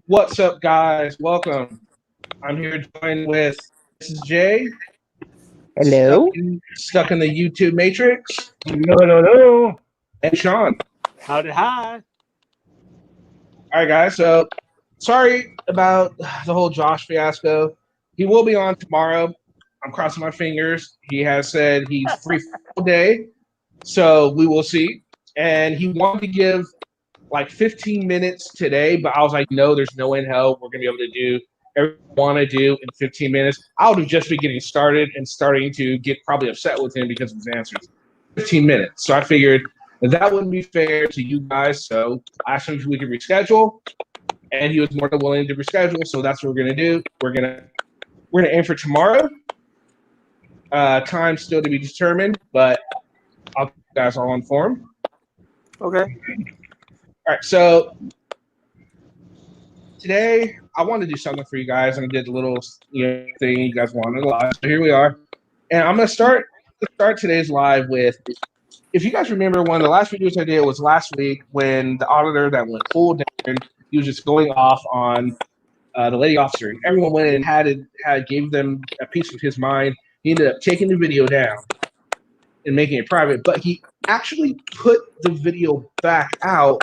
What's up, guys? Welcome. I'm here joined with Mrs. J. Hello. Stuck in the YouTube matrix. No. And Sean. Howdy, hi. All right, guys. So sorry about the whole Josh fiasco. He will be on tomorrow. I'm crossing my fingers. He has said he's free all day, so we will see. And he wanted to give like 15 minutes today, but I was like, no, there's no way in hell we're gonna be able to do everything I want to do in 15 minutes. I would have just been getting started and starting to get probably upset with him because of his answers. 15 minutes. So I figured that wouldn't be fair to you guys. So I asked him if we could reschedule, and he was more than willing to reschedule. So that's what we're gonna do. We're gonna aim for tomorrow. Time still to be determined, but I'll keep you guys all informed. Okay. All right, so today I wanted to do something for you guys, and I did a little thing you guys wanted a lot. So here we are, and I'm gonna start today's live with. If you guys remember, one of the last videos I did was last week when the auditor that went full down, he was just going off on the lady officer. Everyone went in and gave them a piece of his mind. He ended up taking the video down and making it private, but he actually put the video back out.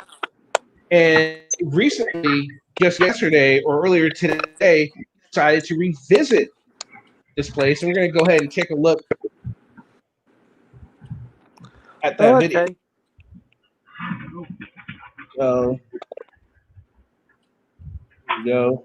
And recently, just yesterday or earlier today, decided to revisit this place. And we're going to go ahead and take a look at that video. So, here we go.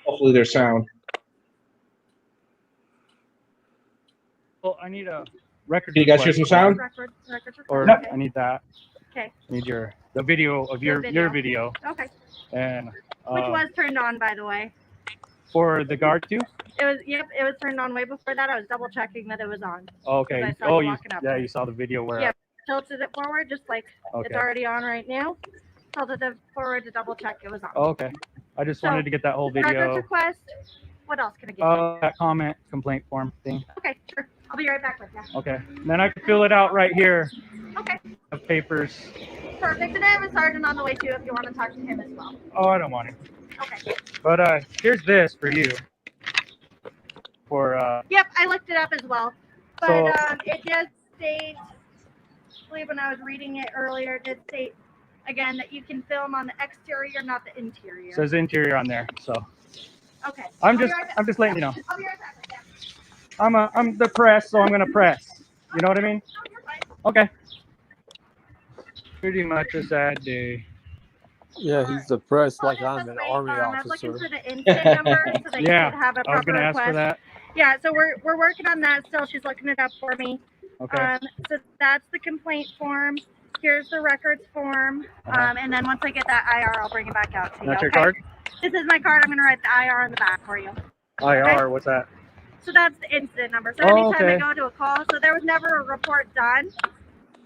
Hopefully there's sound. Well, I need a record. Can you guys hear some sound? Or Yep. I need that. Okay. I need the video of your video. Okay. And Which was turned on, by the way. for the guard too? It was turned on way before that. I was double checking that it was on. Oh, okay. I saw Oh, you you walking up. you saw the video where. Yeah. Tilted it forward, just like Okay. it's already on right now. Tilted it forward to double check it was on. Oh, okay. I just wanted to get that whole Records video. request. What else can I get you? That comment complaint form thing. Okay, sure. I'll be right back with you. Okay. And then I can fill it out right here. Okay. The papers. Perfect. And I have a sergeant on the way too if you want to talk to him as well. Oh, I don't want it. Okay. But here's this for you. For Yep, I looked it up as well. But So- it does state, I believe when I was reading it earlier, it did state again that you can film on the exterior, not the interior. says interior on there. So Okay. I'm I'll be just right back. I'm just letting you know. I'll be right back with you. I'm the press, so I'm gonna press. You know what I mean? Oh, you're fine. Okay. Pretty much a sad day. Yeah, he's depressed like Well, I'm an wait, army I was looking officer. for the incident number so that Yeah, you could have a I was proper gonna request. ask for that. Yeah, so we're working on that still. She's looking it up for me. Okay. So that's the complaint form. Here's the records form. Uh-huh. And then once I get that IR, I'll bring it back out to you. That's your okay? card? This is my card. I'm going to write the IR on the back for you. IR, what's that? So that's the incident number. So Oh, anytime I okay. go to a call, so there was never a report done.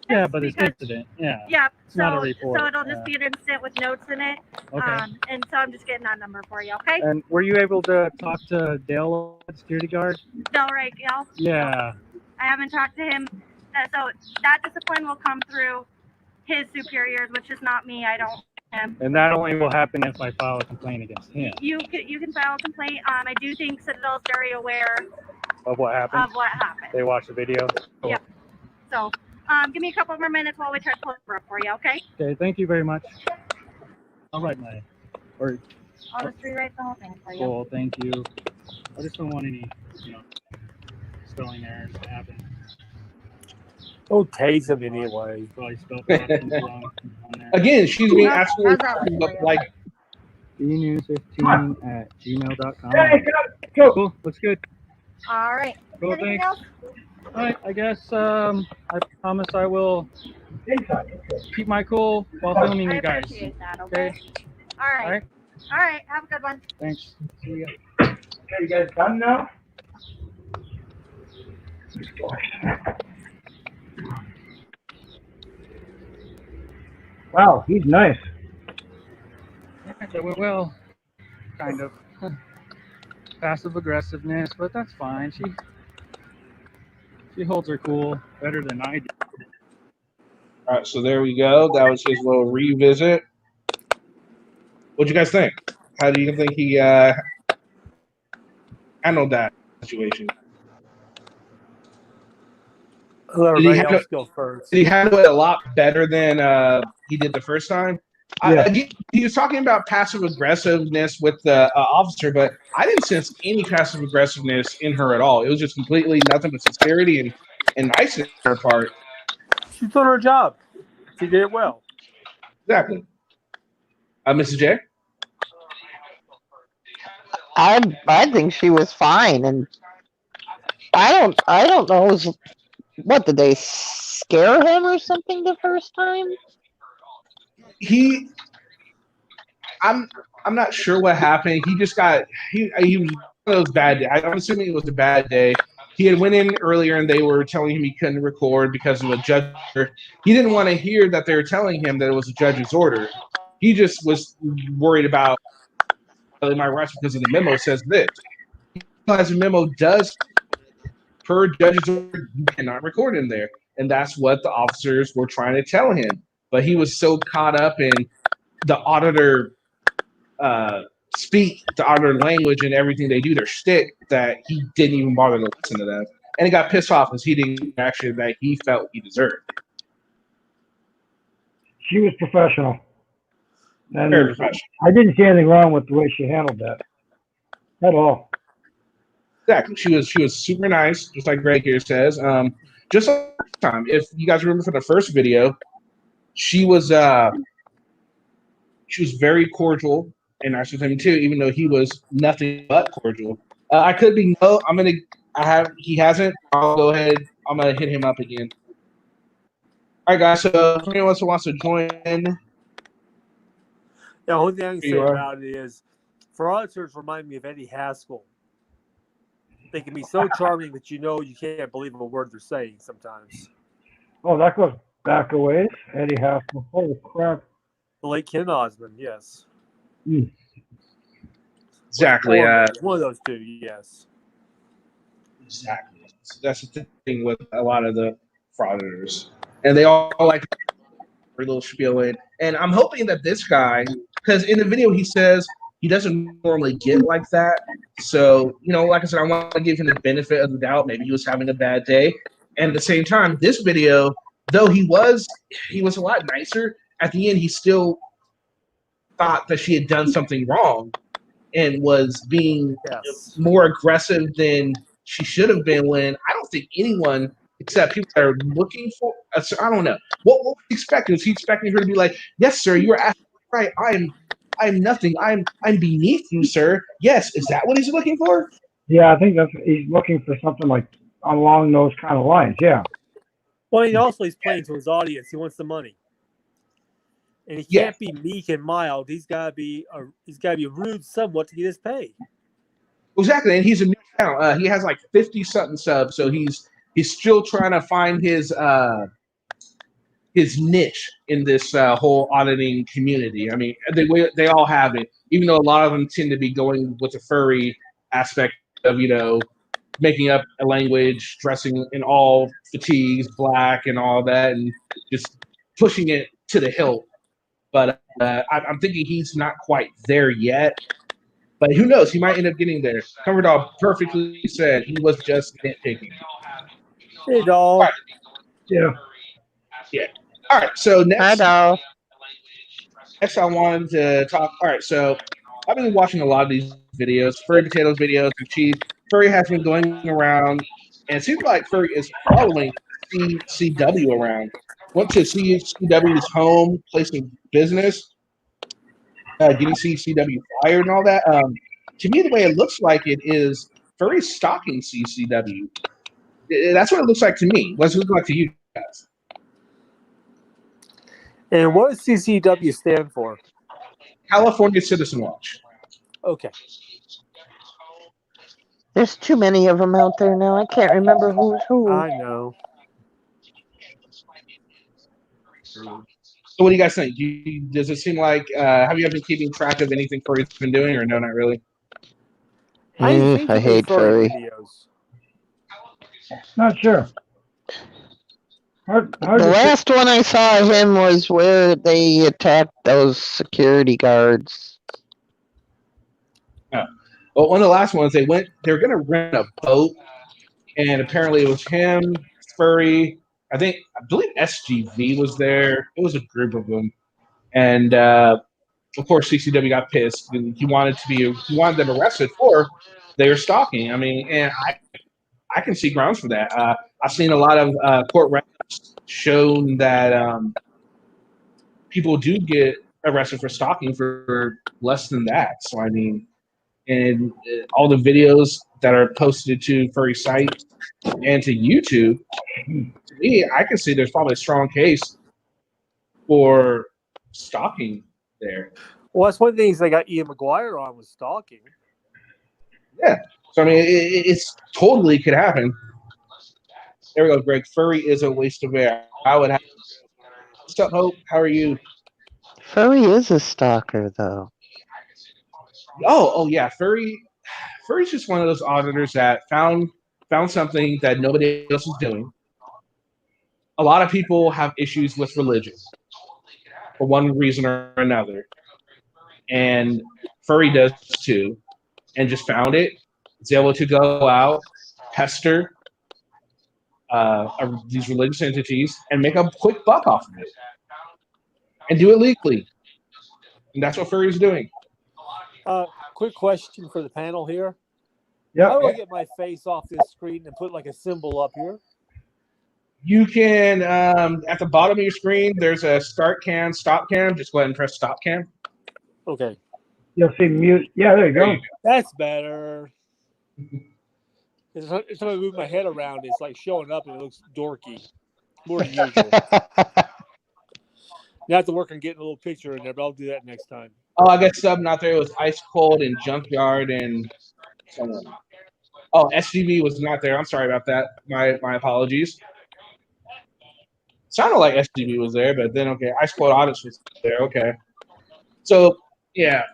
Yeah, but it's because- incident. Yeah. Yep. not a So report, it'll just yeah. be an incident with notes in it. Okay. And so I'm just getting that number for you. Okay. And were you able to talk to Dale, security guard? Delray Gale. Yeah. I haven't talked to him. So that discipline will come through his superiors, which is not me. I don't. And that only will happen if I file a complaint against him You can file a complaint. I do think Citadel is very aware of what happened. of what happened. They watched the video. Cool. Yep. So give me a couple more minutes while we try to pull it up for you, okay? Okay, thank you very much. I'll write my or I'll just rewrite the whole thing for you. cool, thank you. I just don't want any, spelling errors to happen. Oh, tase him anyway. Probably spelled things wrong on there. Again, she's being How's absolutely that look for you? like bnews15@gmail.com. Okay, Cool, looks good. all right. Cool, Anything thanks. else? All right, I guess I promise I will keep my cool while filming I you guys. appreciate that, okay? Okay. All right. All right, All right. Have a good one. thanks. See ya. Okay, You guys done now? Wow, he's nice. That went well, kind of. passive aggressiveness, but that's fine. She holds her cool better than I do. All right, so there we go. That was his little revisit. What'd you guys think? How do you think he handled that situation? Let everybody else go first. Did he handle it a lot better than he did the first time? Yeah. He was talking about passive aggressiveness with the officer, but I didn't sense any passive aggressiveness in her at all. It was just completely nothing but sincerity and niceness on her part. She's doing her job. She did it well. Exactly. Mrs. J? I think she was fine, and I don't know. What did they scare him or something the first time? I'm not sure what happened. He just got he was one of those bad days. I'm assuming it was a bad day. He had went in earlier and they were telling him he couldn't record because of a judge. He didn't want to hear that they were telling him that it was a judge's order. He just was worried about my rights because of the memo says this. As the memo does per judge's order, you cannot record in there. And that's what the officers were trying to tell him. But he was so caught up in the auditor speak, the auditor language and everything they do, their shtick, that he didn't even bother to listen to them. And he got pissed off because he didn't actually that he felt he deserved. She was professional. And Very professional. I didn't see anything wrong with the way she handled that at all. Exactly. She was super nice, just like Greg here says. Just like time, if you guys remember from the first video, she was very cordial and nice with him too, even though he was nothing but cordial. I could be he hasn't. I'll go ahead. I'm gonna hit him up again. All right, guys. So if anyone else wants to join in, The only thing I can say You are. about it is, for auditors, remind me of Eddie Haskell. They can be so charming that you can't believe a word they're saying sometimes. Oh, that goes back a ways. Eddie Haskell. Holy crap. The late Ken Osmond, yes. exactly. One of those two, yes. Exactly. That's the thing with a lot of the frauditors, and they all like a little spiel in. And I'm hoping that this guy, because in the video he says he doesn't normally get like that. So, like I said, I want to give him the benefit of the doubt. Maybe he was having a bad day. And at the same time, this video, though he was a lot nicer, at the end he still thought that she had done something wrong and was being more aggressive than she should have been, when I don't think anyone except people that are looking for I don't know. What was he expecting? Was he expecting her to be like, yes, sir, you are absolutely right. I'm nothing. I'm beneath you, sir. Yes, is that what he's looking for? Yeah, I think he's looking for something like along those kind of lines. Yeah. Well, he's playing to his audience. He wants the money, and he can't be meek and mild. He's got to be rude somewhat to get his pay. Exactly, and he's a new channel. He has like 50-something subs, so he's still trying to find his niche in this whole auditing community. I mean, they all have it, even though a lot of them tend to be going with the furry aspect of, making up a language, dressing in all fatigues, black and all that, and just pushing it to the hilt. But I'm thinking he's not quite there yet. But who knows? He might end up getting there. Coverdog perfectly said he was just nitpicking. Hey, doll. Right. Yeah. Yeah. All right. So next I wanted to talk. All right. So I've been watching a lot of these videos, Furry Potatoes videos, and Furry has been going around, and it seems like Furry is following CCW around. Went to CCW's home, place of business, getting CCW fired and all that. To me, the way it looks like it is Furry stalking CCW. That's what it looks like to me. What does it look like to you guys? And what does CCW stand for? California Citizen Watch. Okay. There's too many of them out there now. I can't remember who's who. I know. So what do you guys think? Does it seem like, have you ever been keeping track of anything Furry's been doing, or no, not really? I ain't seen too I many hate furry. videos. Not sure. Hard The to say. last one I saw of him was where they attacked those security guards. But one of the last ones, they were going to rent a boat, and apparently it was him, Furry. I believe SGV was there. It was a group of them, and of course CCW got pissed. He wanted them arrested for they were stalking. I mean, and I can see grounds for that. I've seen a lot of court records shown that people do get arrested for stalking for less than that. So I mean, and all the videos that are posted to furry sites and to YouTube, to me, I can see there's probably a strong case for stalking there. Well, that's one of the things they got Ian McGuire on was stalking. Yeah. So I mean, it's totally could happen. There we go, Greg. Furry is a waste of air. I would have. What's up, Hope? How are you? Furry is a stalker, though. Oh yeah. Furry's just one of those auditors that found something that nobody else is doing. A lot of people have issues with religion for one reason or another, and Furry does too, and just found it. It's able to go out, pester these religious entities, and make a quick buck off of it, and do it legally. And that's what Furry's doing. Quick question for the panel here. Yep. How do I get my face off this screen and put like a symbol up here? You can, at the bottom of your screen, there's a start cam, stop cam. Just go ahead and press stop cam. Okay. You'll see mute. Yeah, there you go. That's better. Every time I move my head around, it's like showing up and it looks dorky. More than usual. You have to work on getting a little picture in there, but I'll do that next time. Oh, I guess subbing out there was Ice Cold and Junkyard and someone. Oh, SGV was not there. I'm sorry about that. My apologies. Sounded like SGV was there, but then okay, Ice Cold Audits was there. Okay. So yeah,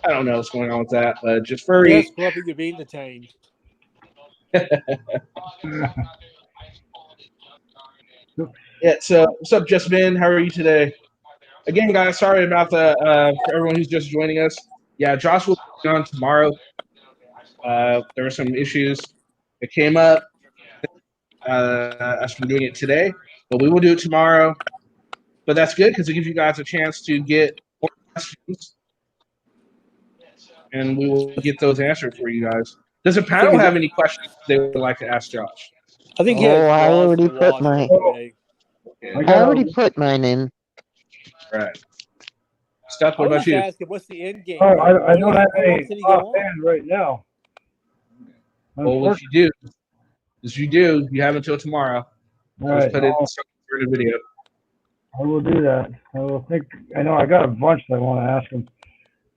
I don't know what's going on with that, but just Furry. Yes, Grumpy, you're being detained. Yeah, so what's up, Justmin? How are you today? Again, guys, sorry about for everyone who's just joining us. Yeah, Josh will be on tomorrow. There were some issues that came up as from doing it today, but we will do it tomorrow. But that's good because it gives you guys a chance to get more questions, and we will get those answered for you guys. Does the panel have any questions they would like to ask Josh? I think he Oh, has I draws already to put wash my- today. I already put mine in. Right. Stuff. I What was about you? asking, what's the end game? Oh, I don't have How any often you go on? offhand right now. Well, what you do is you have until tomorrow. All Just right, put it in the video. I will do that. I will think. I know I got a bunch that I want to ask him.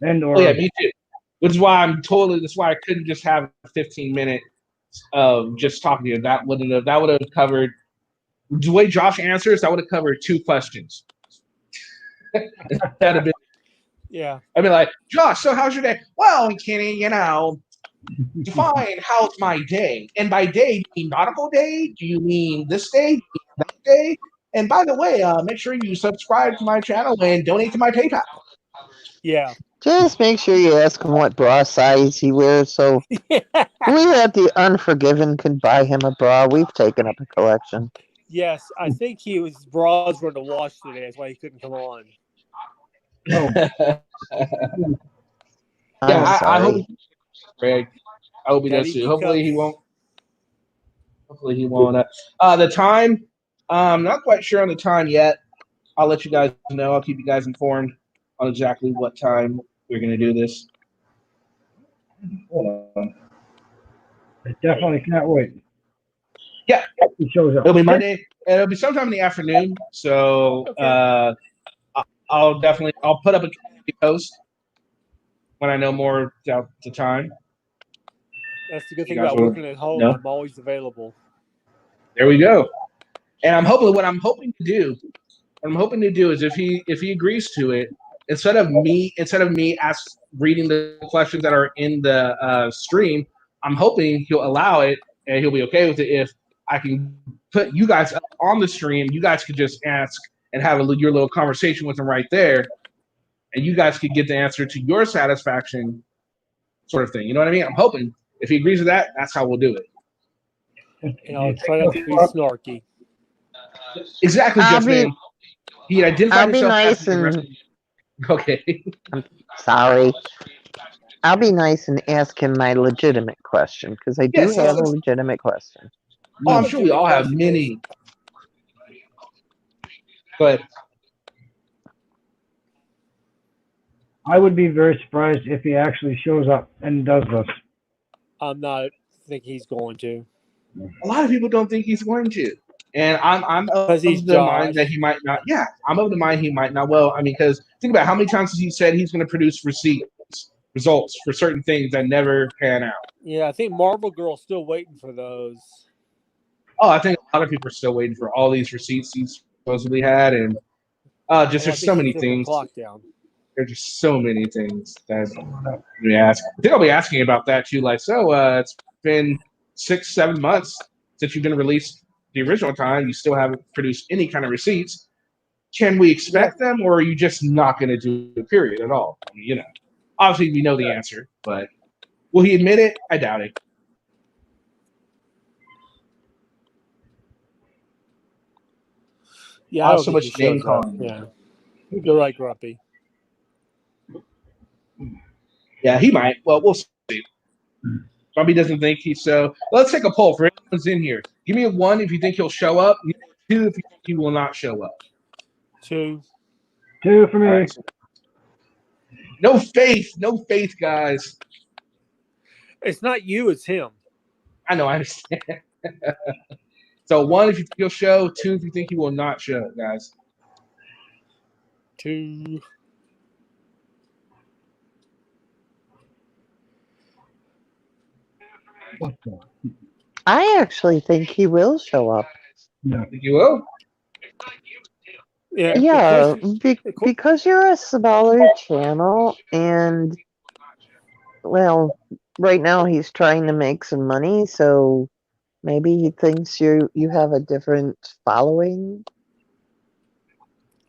And or Oh yeah, me too. Which is why that's why I couldn't just have a 15-minute of just talking to you. That would have covered the way Josh answers. That would have covered 2 questions. That'd have been. Yeah. I'd be like, Josh, so how's your day? Well, Kenny, define how's my day. And by day, do you mean nautical day? Do you mean this day? Do you mean that day? And by the way, make sure you subscribe to my channel and donate to my PayPal. Yeah. Just make sure you ask him what bra size he wears so we at the Unforgiven can buy him a bra. We've taken up a collection. Yes, I think his bras were in the wash today. That's why he couldn't come on. I'm I sorry. hope, Greg. I hope he does Daddy too. Hopefully he cups. won't. Hopefully he won't. The time, not quite sure on the time yet. I'll let you guys know. I'll keep you guys informed on exactly what time we're going to do this. Hold on. I definitely can't wait. Yeah. He shows up. It'll be Monday. And it'll be sometime in the afternoon. So I'll put up a post when I know more about the time. That's the good thing You guys about will- working at home. no? I'm always available. There we go. And what I'm hoping to do is if he agrees to it, instead of me reading the questions that are in the stream, I'm hoping he'll allow it and he'll be okay with it if I can put you guys up on the stream. You guys could just ask and have your little conversation with him right there, and you guys could get the answer to your satisfaction, sort of thing. You know what I mean? I'm hoping if he agrees with that, that's how we'll do it. And I'll try not to be snarky. Exactly, I'll Justin. He identified I'll be himself nice as the rest- and Okay. sorry. I'll be nice and ask him my legitimate question because I do Yeah, so have a let's- legitimate question. Oh, I'm sure we all have many. But I would be very surprised if he actually shows up and does this. I'm not thinking he's going to. a lot of people don't think he's going to. And I'm of 'Cause he's the mind Josh. that he might not. Yeah, I'm of the mind he might not. Well, I mean, because think about how many times has he said he's going to produce results for certain things that never pan out. Yeah, I think Marvel Girl's still waiting for those. Oh, I think a lot of people are still waiting for all these receipts he's supposedly had, and just I there's think so many he's putting the things. Clock down. There's just so many things that we ask. I think I'll be asking about that too. Like, so it's been 6-7 months since you've been released the original time. You still haven't produced any kind of receipts. Can we expect them, or are you just not going to do a period at all? I mean, obviously we know the answer, but will he admit it? I doubt it. Yeah, I don't so think much he shows name up. calling. Yeah, you're right, Grumpy. Yeah, he might. Well, we'll see. Bobby doesn't think he's so. Let's take a poll for anyone's in here. Give me a 1 if you think he'll show up. 2 if you think he will not show up. 2. 2 for me. All right. No faith, guys. It's not you, it's him. I know, I understand. So 1 if you think he'll show, 2 if you think he will not show, guys. 2. What the? I actually think he will show up. No. Think you will? Yeah. Yeah, the question- because you're a smaller channel, and well, right now he's trying to make some money, so maybe he thinks you have a different following.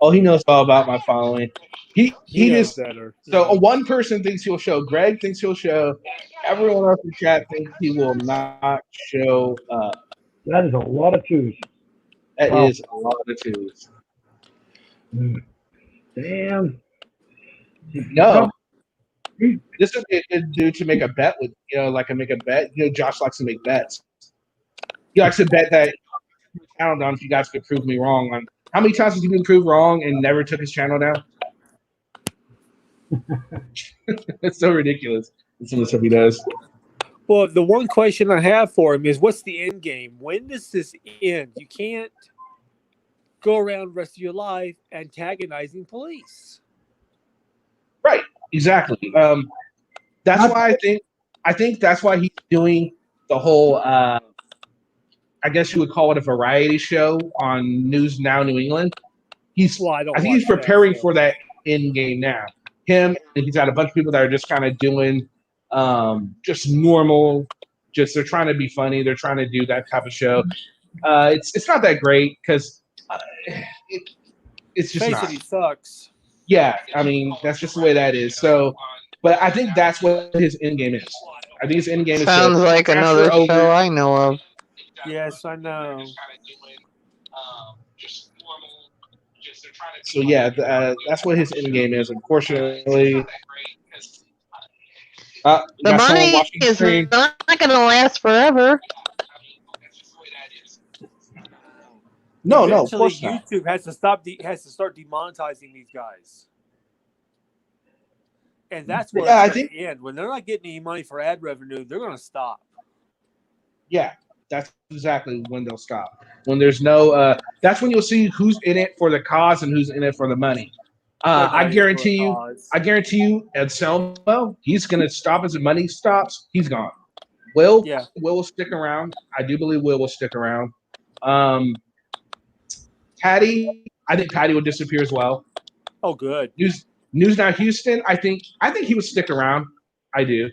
Oh, he knows all about my following. He knows just better. so Yeah. one person thinks he'll show. Greg thinks he'll show. Everyone else in the chat thinks he will not show up. That is a lot of 2s. That Wow. is a lot of 2s. Damn. No. This would be a good dude to make a bet with, make a bet. Josh likes to make bets. He likes to bet that channel down if you guys could prove me wrong. On how many times has he been proved wrong and never took his channel down? It's so ridiculous. Some of the stuff he does. Well, the one question I have for him is, what's the end game? When does this end? You can't go around the rest of your life antagonizing police. Right. Exactly. That's why I think that's why he's doing the whole I guess you would call it a variety show on News Now New England. Well, I I think he's preparing for that end game now. Him, and he's got a bunch of people that are just kind of doing just normal, they're trying to be funny. They're trying to do that type of show. It's not that great because it's just Face not. it, he sucks. Yeah, I mean that's just the way that is. So, but I think that's what his end game is. I think his end game is Sounds like capture another over- show I know of. Yes, I know. So yeah, that's what his end game is. Unfortunately, The got someone money watching the is screen. not going to last forever. No, of Eventually, course not. YouTube has to start demonetizing these guys, and that's where Yeah, I it's going think- to end. When they're not getting any money for ad revenue, they're going to stop. Yeah, that's exactly when they'll stop. When there's no, that's when you'll see who's in it for the cause and who's in it for the money. I guarantee you, Anselmo, he's going to stop as the money stops. He's gone. Will will stick around. I do believe Will stick around. Patty, I think Patty would disappear as well. Oh, good. News Now Houston, I think he would stick around. I do.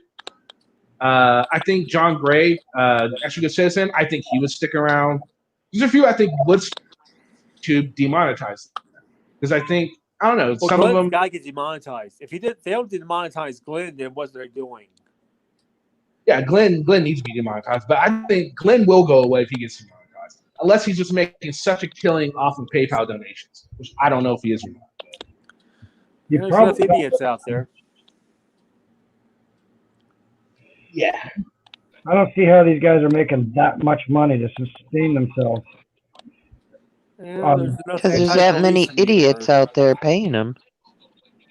I think John Gray, actually good citizen. I think he would stick around. There's a few I think would stick to demonetize because I think I don't know Well, some Glenn's of them. got to get demonetized. If they don't demonetize Glenn, then what are they doing? Yeah, Glenn needs to be demonetized, but I think Glenn will go away if he gets demonetized, unless he's just making such a killing off of PayPal donations, which I don't know if he is or not. You There's enough probably, idiots out there. Yeah, I don't see how these guys are making that much money to sustain themselves. Yeah, there's enough Because there's that many anti-police in the idiots universe. out there paying them.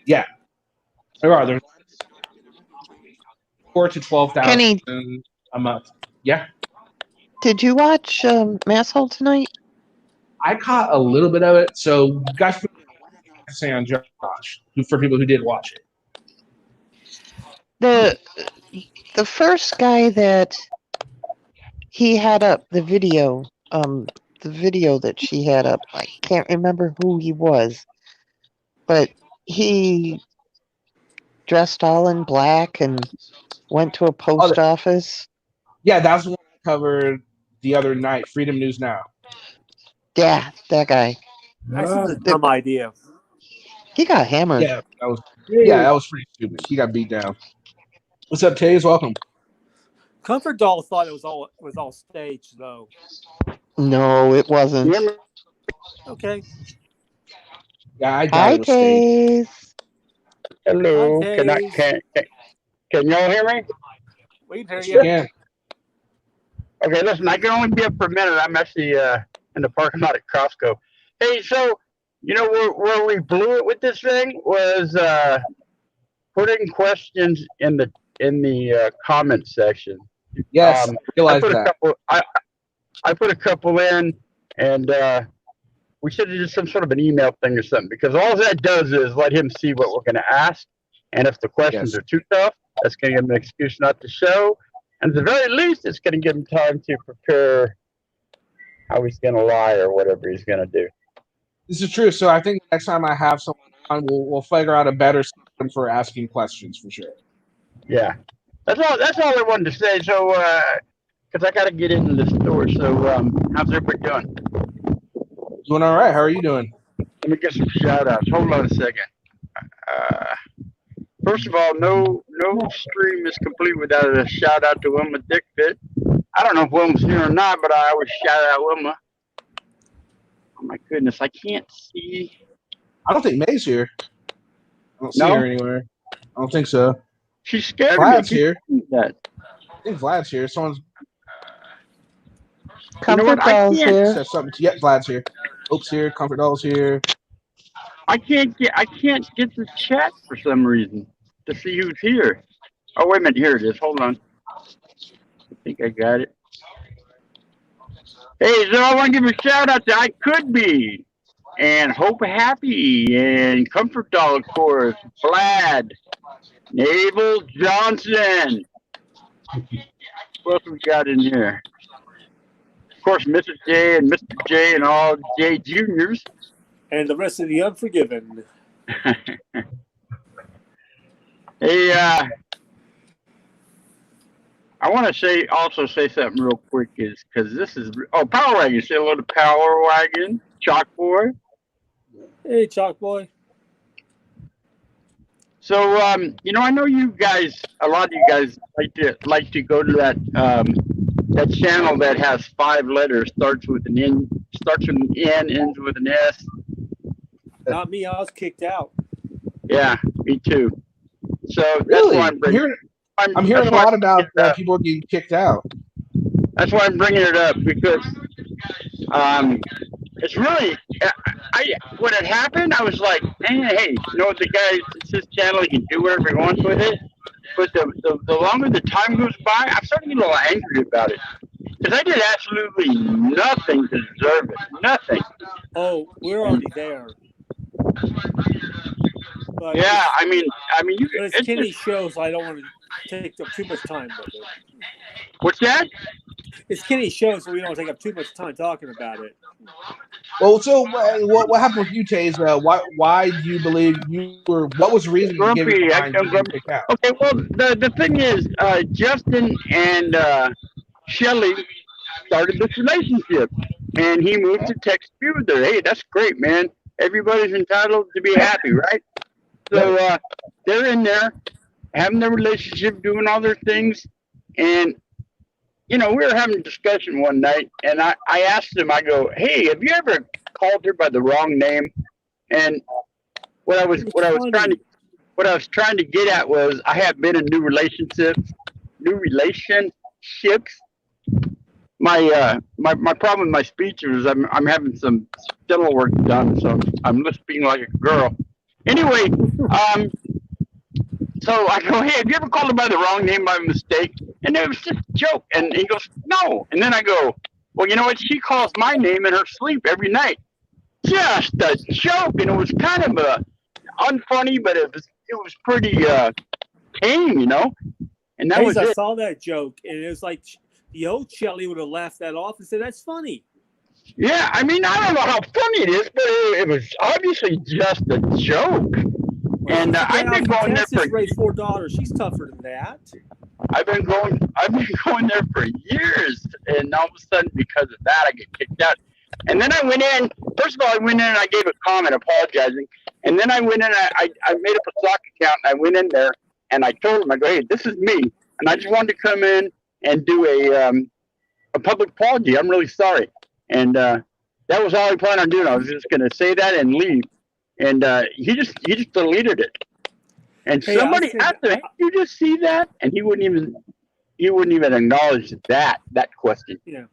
yeah, there are. There's 4 to 12,000 Kenny, a month. Yeah, did you watch Masshole tonight? I caught a little bit of it. So, guys, say on Josh for people who did watch it. The first guy that he had up the video that she had up, I can't remember who he was, but he dressed all in black and went to a post office. Yeah, that's the one I covered the other night. Freedom News Now. Yeah, that guy. That's just a dumb idea. He got hammered. Yeah, that was pretty stupid. He got beat down. What's up, Taze? Welcome. Comfort Doll thought it was all staged, though. No, it wasn't. Okay. Yeah, I doubt Hi, it was staged. Taze. Hello. Hi, Can y'all hear me? We can hear you. Yeah. Okay, listen, I can only be up for a minute. I'm actually in the parking lot at Costco. Hey, so where we blew it with this thing was putting questions in the comment section. Yes, realize I put that. a couple. I put a couple in, and we should have just some sort of an email thing or something, because all that does is let him see what we're going to ask, and if the questions are too tough, that's going to give him an excuse not to show, and at the very least, it's going to give him time to prepare how he's going to lie or whatever he's going to do. This is true. So I think next time I have someone on, we'll figure out a better system for asking questions for sure. Yeah, that's all I wanted to say. So, because I got to get into the store. So, how's everybody doing? Doing all right. How are you doing? Let me get some shout outs. Hold on a second. First of all, no stream is complete without a shout out to Wilma Dickfit. I don't know if Wilma's here or not, but I always shout out Wilma. Oh my goodness, I can't see. I don't think May's here. I don't see her anywhere. I don't think so. She's scared Vlad's of me. here. That. I think Vlad's here. Someone's Comfort Doll's here. said something. Yeah, Vlad's here. Hope's here. Comfort Doll's here. I can't get the chat for some reason to see who's here. Oh, wait a minute. Here it is. Hold on. I think I got it. Hey, so I want to give a shout out to I Could Be, and Hope Happy, and Comfort Doll, of course, Vlad, Naval Johnson. What else we got in here? Of course, Mrs. J and Mr. J and all J Juniors. And the rest of the Unforgiven. Hey, I want to also say something real quick, is because this is Power Wagon. Say hello to Power Wagon, Chalk Boy. Hey, Chalk Boy. So I know you guys. A lot of you guys like to go to that that channel that has 5 letters, starts with an N, ends with an S. Not me. I was kicked out. Yeah, me too. So that's Really? why I'm hearing a lot about people getting kicked out. That's why I'm bringing it up, because it's really, when it happened, I was like, hey, the guy, it's his channel, he can do whatever he wants with it. But the longer the time goes by, I'm starting to get a little angry about it, because I did absolutely nothing to deserve it. Nothing. Oh, we're already there. But Yeah, I mean, it's Kenny's show, so I don't want to take up too much time with it. What's that? It's Kenny's show, so we don't take up too much time talking about it. Well, so what happened with you, Taze? Why do you believe you were? What was the reason you gave Grumpy, it I'm behind you grumpy. kicked out? Okay, well, the thing is, Justin and Shelly started this relationship, and he moved to Texas with her. Hey, that's great, man. Everybody's entitled to be happy, right? So they're in there having their relationship, doing all their things, and we were having a discussion one night, and I asked him, I go, hey, have you ever called her by the wrong name? And what I was trying to get at was I have been in new relationships. My problem with my speech is I'm having some dental work done, so I'm lisping like a girl. Anyway, so I go, hey, have you ever called her by the wrong name by mistake? And it was just a joke. And he goes, no. And then I go, well, you know what? She calls my name in her sleep every night. Just a joke. And it was kind of unfunny, but it was pretty tame, And that Hayes, was I it. saw that joke, and it was like the old Shelly would have laughed that off and said, "That's funny." Yeah, I mean, I don't know how funny it is, but it was obviously just a joke. And I've been going there for raised 4 daughters. She's tougher than that. I've been going there for years, and all of a sudden, because of that, I get kicked out. And then I went in. First of all, I went in and I gave a comment apologizing. And then I went in. I made up a Slack account, and I went in there and I told him, I go, hey, this is me, and I just wanted to come in and do a public apology. I'm really sorry. And that was all I planned on doing. I was just going to say that and leave. And he just deleted it. And Hey, somebody asked him, hey, did you just see that? And he wouldn't even acknowledge that question. Yeah.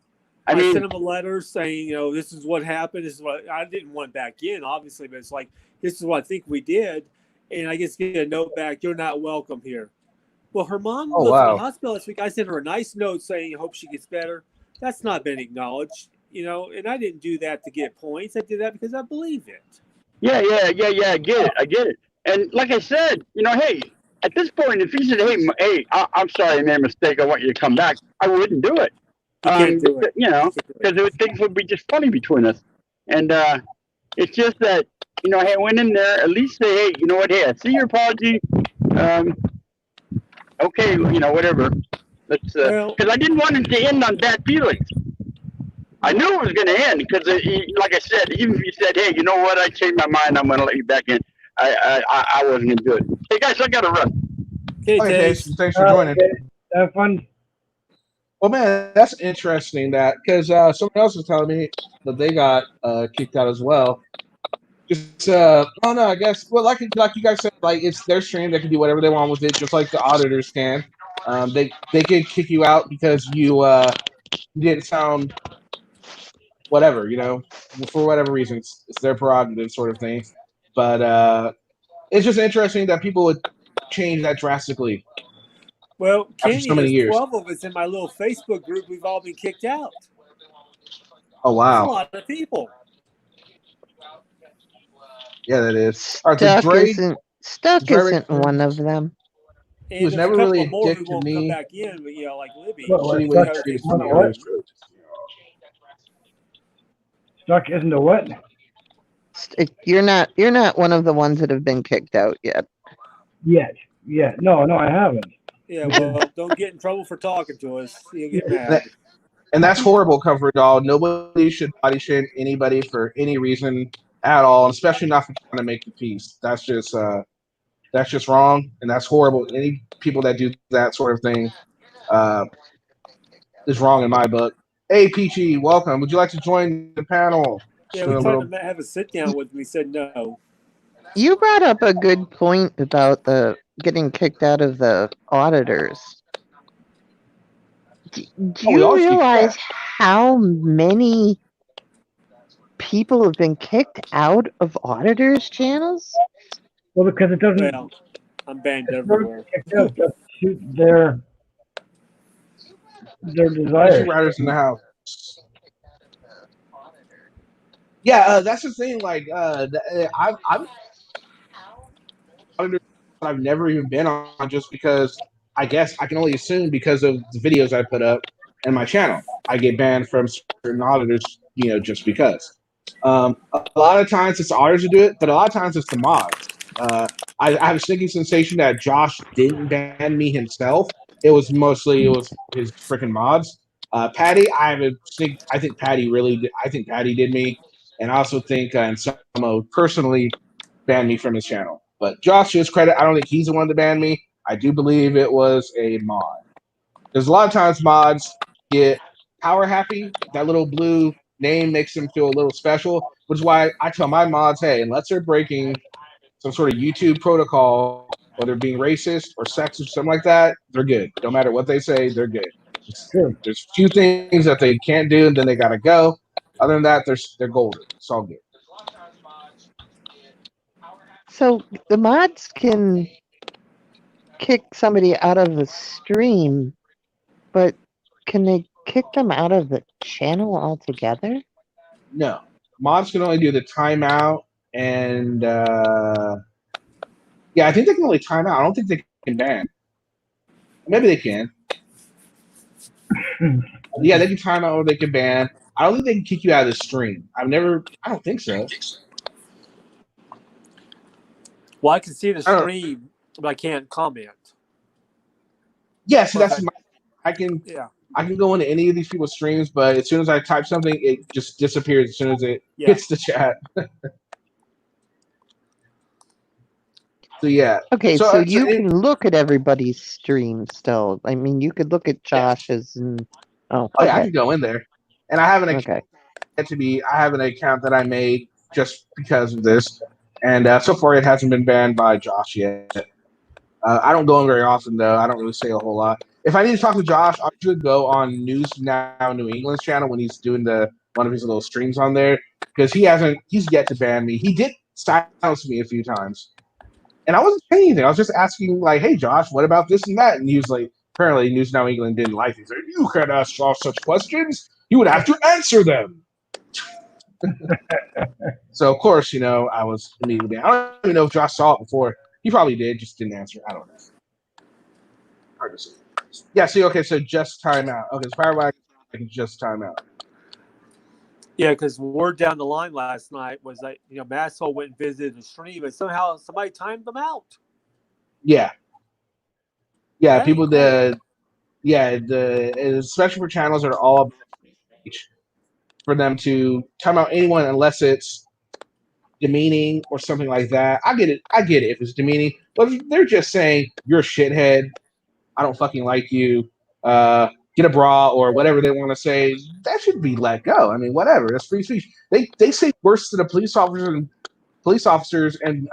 I mean, sent him a letter saying, this is what happened. This is what I didn't want back in, obviously, but it's like, this is what I think we did. And I just get a note back, you're not welcome here. Well, her mom was in the hospital this week. I sent her a nice note saying, I hope she gets better. That's not been acknowledged, and I didn't do that to get points. I did that because I believe it. Yeah. I get it. And like I said, hey, at this point, if he said, hey, I'm sorry, I made a mistake, I want you to come back, I wouldn't do it. You can't do it. Because things would be just funny between us. And it's just that, hey, I went in there, at least say, hey, you know what, hey, I see your apology. Okay, whatever. Let's, because I didn't want it to end on bad feelings. I knew it was going to end because, like I said, even if you said, hey, you know what, I changed my mind, I'm going to let you back in, I wasn't going to do it. Hey, guys, I got to run. Okay, thanks for joining. Have fun. Well, man, that's interesting because someone else was telling me that they got kicked out as well. Just, I don't know, I guess, well, like you guys said, like, it's their stream, they can do whatever they want with it, just like the auditors can. They can kick you out because you didn't sound whatever, for whatever reasons. It's their prerogative sort of thing. But it's just interesting that people would change that drastically. Well, Kenny, so many years. 12 of us in my little Facebook group, we've all been kicked out. Oh, wow. That's a lot of people. Yeah, that is. All right, Stuck isn't one of them. And he was never really a dick to me. Come back in, but like Libby. Stuck isn't a what? You're not one of the ones that have been kicked out yet. Yet. No, I haven't. Yeah, well, don't get in trouble for talking to us. You'll get mad. And that's horrible, Cover Doll. Nobody should body shame anybody for any reason at all, especially not for trying to make the peace. That's just wrong, and that's horrible. Any people that do that sort of thing is wrong in my book. Hey, Peachy, welcome. Would you like to join the panel? Yeah, we tried to have a sit down with me. Said no. You brought up a good point about the getting kicked out of the auditors. Do you realize how many people have been kicked out of auditors' channels? Well, because it doesn't. Well, I'm banned everywhere. Just shoot their desires. Riders in the house. Yeah, that's the thing. Like, I've never even been on just because I guess I can only assume because of the videos I put up and my channel. I get banned from certain auditors, just because. A lot of times it's the auditors who do it, but a lot of times it's the mods. I have a sneaking sensation that Josh didn't ban me himself. It was his freaking mods. Patty, I think Patty really did. I think Patty did me, and I also think Anselmo personally banned me from his channel. But Josh, to his credit, I don't think he's the one that banned me. I do believe it was a mod. There's a lot of times mods get power happy. That little blue name makes them feel a little special, which is why I tell my mods, hey, unless they're breaking some sort of YouTube protocol, whether being racist or sexist or something like that, they're good. No matter what they say, they're good. There's a few things that they can't do, and then they gotta go. Other than that, they're golden. It's all good. So the mods can kick somebody out of the stream, but can they kick them out of the channel altogether? No. Mods can only do the timeout and I think they can only time out. I don't think they can ban. Maybe they can. Yeah, they can time out or they can ban. I don't think they can kick you out of the stream. I don't think so. Well, I can see the stream, but I can't comment. Yeah, so I can go into any of these people's streams, but as soon as I type something, it just disappears as soon as it hits the chat. So yeah. Okay, so you can look at everybody's stream still. I mean, you could look at Josh's and yeah, I can go in there, and I have an account I have an account that I made just because of this, and so far it hasn't been banned by Josh yet. I don't go in very often though. I don't really say a whole lot. If I need to talk to Josh, I should go on News Now New England's channel when he's doing one of his little streams on there, because he's yet to ban me. He did silence me a few times. And I wasn't saying anything. I was just asking, like, hey, Josh, what about this and that? And he was like, apparently News Now England didn't like it. He said, you can't ask Josh such questions. You would have to answer them. So, of course, I was immediately. I don't even know if Josh saw it before. He probably did, just didn't answer. I don't know. Hard to see. Yeah, see, okay, so just time out. Okay, so Firewire can just time out. Yeah, because word down the line last night was that Masshole went and visited the stream, and somehow somebody timed them out. Yeah, people the especially for channels that are all for them to time out anyone unless it's demeaning or something like that. I get it if it's demeaning, but if they're just saying you're a shithead, I don't fucking like you, get a bra or whatever they want to say, that should be let go. I mean, whatever. That's free speech. They say worse to the police officers and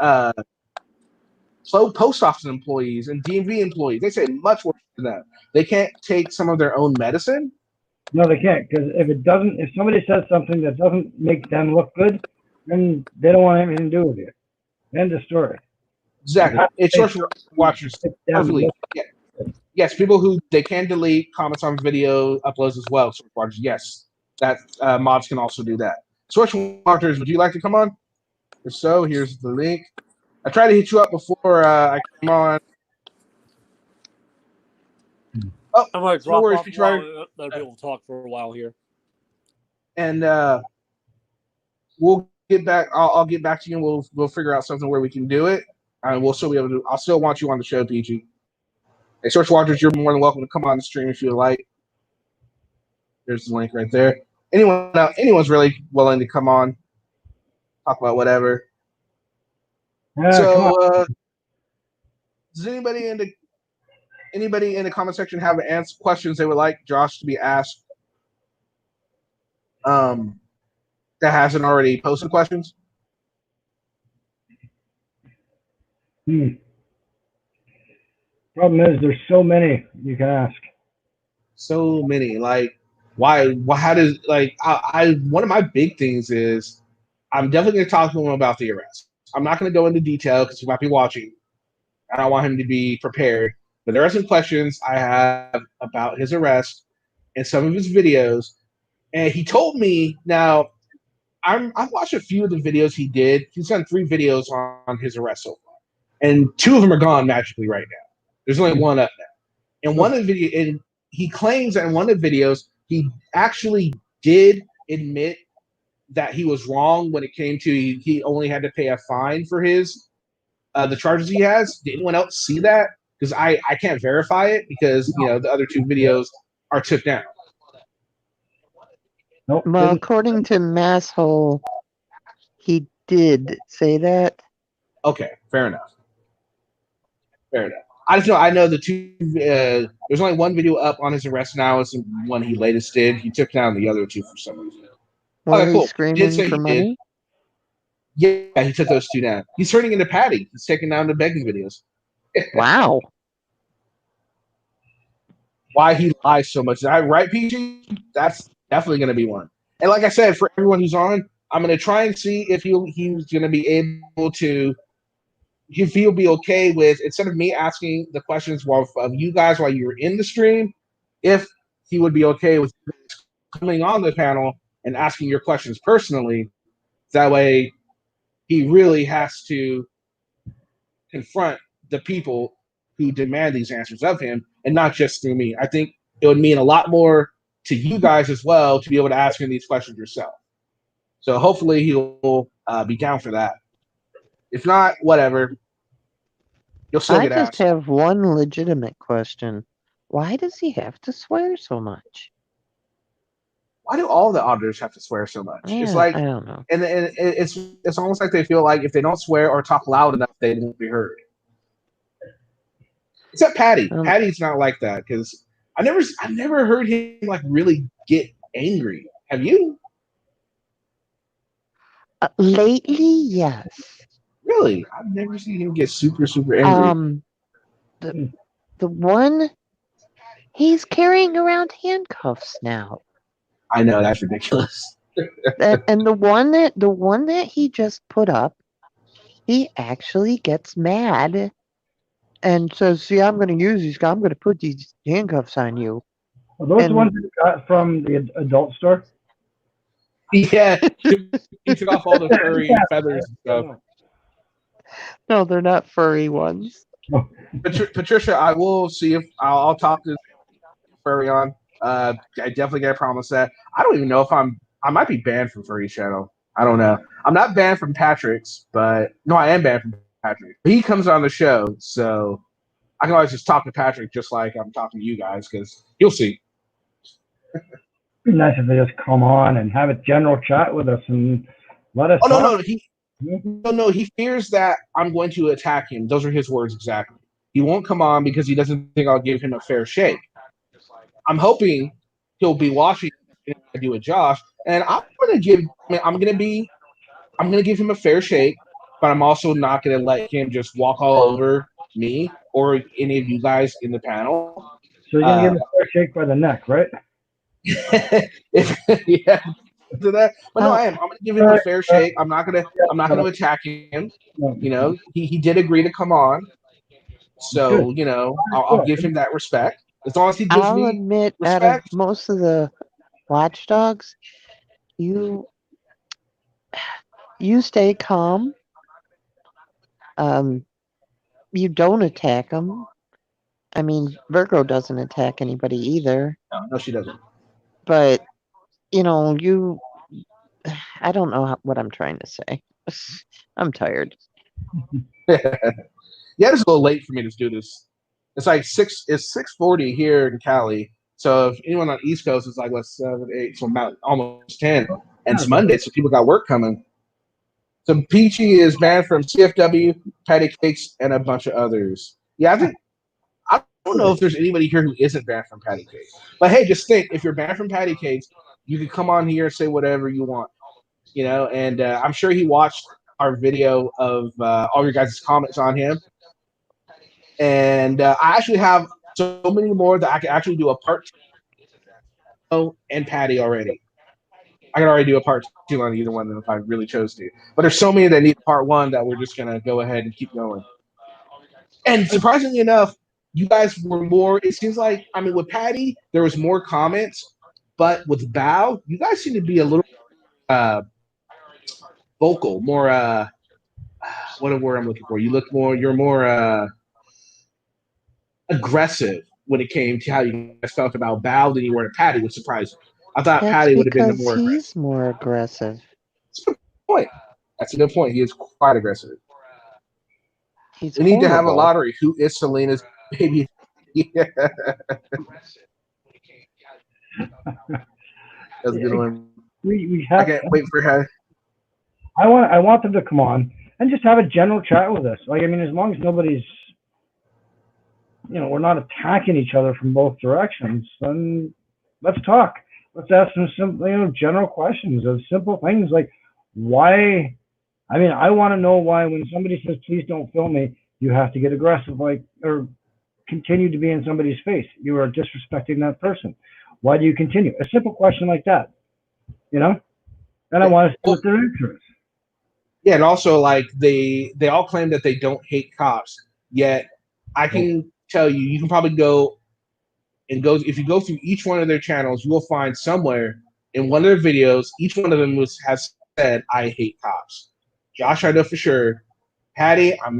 post office employees and DMV employees. They say much worse than them. They can't take some of their own medicine. No, they can't, because if somebody says something that doesn't make them look good, then they don't want anything to do with you. End of story. Exactly. It's social watchers. Perfectly. Yeah. Yes, people who they can delete comments on video uploads as well. Source watchers, yes, that mods can also do that. Source watchers, would you like to come on? If so, here's the link. I tried to hit you up before I came on. Oh, I'm going to no drop worries, off. Let people talk for a while here. And we'll get back. I'll get back to you, and we'll figure out something where we can do it. And we'll still be able to. I'll still want you on the show, PG. Hey, Source Watchers, you're more than welcome to come on the stream if you like. There's the link right there. Anyone's really willing to come on, talk about whatever. So, does anybody in the comment section have questions they would like Josh to be asked? That hasn't already posted questions. Problem is, there's so many you can ask. So many, like why? How does I one of my big things is I'm definitely going to talk to him about the arrest. I'm not going to go into detail because he might be watching. I don't want him to be prepared. But there are some questions I have about his arrest and some of his videos. And he told me, now, I've watched a few of the videos he did. He's done 3 videos on his arrest so far. And 2 of them are gone magically right now. There's only one up now. And one of the videos, and he claims that in one of the videos he actually did admit that he was wrong when it came to he only had to pay a fine for his the charges he has. Did anyone else see that? Because I can't verify it because the other two videos are took down. Nope. Well, according to Masshole, he did say that. Okay, fair enough. Fair enough. I know the two. There's only one video up on his arrest now. It's the one he latest did. He took down the other two for some reason. Was Okay, he cool. screaming say for he money? did. Yeah, he took those two down. He's turning into Patty. He's taking down the begging videos. Wow. Why he lies so much? Right, PG? That's definitely going to be one. And like I said, for everyone who's on, I'm going to try and see if he's going to be able to, if he'll be okay with, instead of me asking the questions of you guys while you were in the stream, if he would be okay with coming on the panel and asking your questions personally. That way he really has to confront the people who demand these answers of him and not just through me. I think it would mean a lot more to you guys as well to be able to ask him these questions yourself. So hopefully he'll be down for that. If not, whatever. You'll still I get just asked. have one legitimate question. Why does he have to swear so much? Why do all the auditors have to swear so much? Yeah, It's like, I don't know. and it's almost like they feel like if they don't swear or talk loud enough, they won't be heard. Except Patty. Patty's not like that because I never heard him like really get angry. Have you? Lately, yes. Really? I've never seen him get super, super angry. The one, he's carrying around handcuffs now. I know, that's ridiculous. And the one that he just put up, he actually gets mad and says, "See, I'm going to use these. I'm going to put these handcuffs on you." Are those the ones you got from the adult store? Yeah, he took off all the furry feathers and stuff. No, they're not furry ones. Patricia, I will see if I'll talk to Furry on. I definitely gotta promise that. I don't even know if I might be banned from Furry Channel. I don't know. I'm not banned from Patrick's, but no, I am banned from Patrick. He comes on the show, so I can always just talk to Patrick just like I'm talking to you guys because you'll see. It'd be nice if they just come on and have a general chat with us and let us. Oh no, he fears that I'm going to attack him. Those are his words exactly. He won't come on because he doesn't think I'll give him a fair shake. I'm hoping he'll be watching if I do with Josh, and I'm gonna give him a fair shake, but I'm also not gonna let him just walk all over me or any of you guys in the panel. So you're gonna give him a fair shake by the neck, right? Yeah. To that, but no, I am. I'm gonna give him a fair shake. I'm not gonna attack him. You know, he did agree to come on, so I'll give him that respect. As long as he gives I'll me admit, respect. out of most of the watchdogs, you stay calm. You don't attack them. I mean, Virgo doesn't attack anybody either. No, she doesn't. But I don't know what I'm trying to say. I'm tired. Yeah, it's a little late for me to do this. It's like 6:40 here in Cali. So if anyone on East Coast is like 7, 8, so about almost 10, and it's Monday, so people got work coming. So Peachy is banned from CFW, Patty Cakes, and a bunch of others. Yeah, I don't know if there's anybody here who isn't banned from Patty Cakes. But hey, just think, if you're banned from Patty Cakes, you can come on here and say whatever you want. And I'm sure he watched our video of all your guys' comments on him. And I actually have so many more that I can actually do a part 2 and Patty already. I can already do a part 2 on either one if I really chose to. But there's so many that need part 1 that we're just going to go ahead and keep going. And surprisingly enough, you guys were more, it seems like, with Patty, there was more comments. But with Bao, you guys seem to be a little vocal, more, what a word I'm looking for. You're more aggressive when it came to how you guys felt about Bao than you were to Patty, which surprised me. I thought That's Patty would have been the because more aggressive. he's more aggressive. That's a good point. That's a good point. He is quite aggressive. He's We need to have a horrible. lottery. Who is Selena's baby? That's a good one. We I have. can't wait for her. I want them to come on and just have a general chat with us. Like, I mean, as long as nobody's, we're not attacking each other from both directions, then let's talk. Let's ask some simple, general questions of simple things like why. I mean, I want to know why when somebody says, please don't film me, you have to get aggressive, or continue to be in somebody's face. You are disrespecting that person. Why do you continue? A simple question like that, And I want to see what their answer is. Yeah, and also like they all claim that they don't hate cops, yet I can tell you, you can probably go if you go through each one of their channels, you will find somewhere in one of their videos, each one of them has said, I hate cops. Josh, I know for sure. Patty, I don't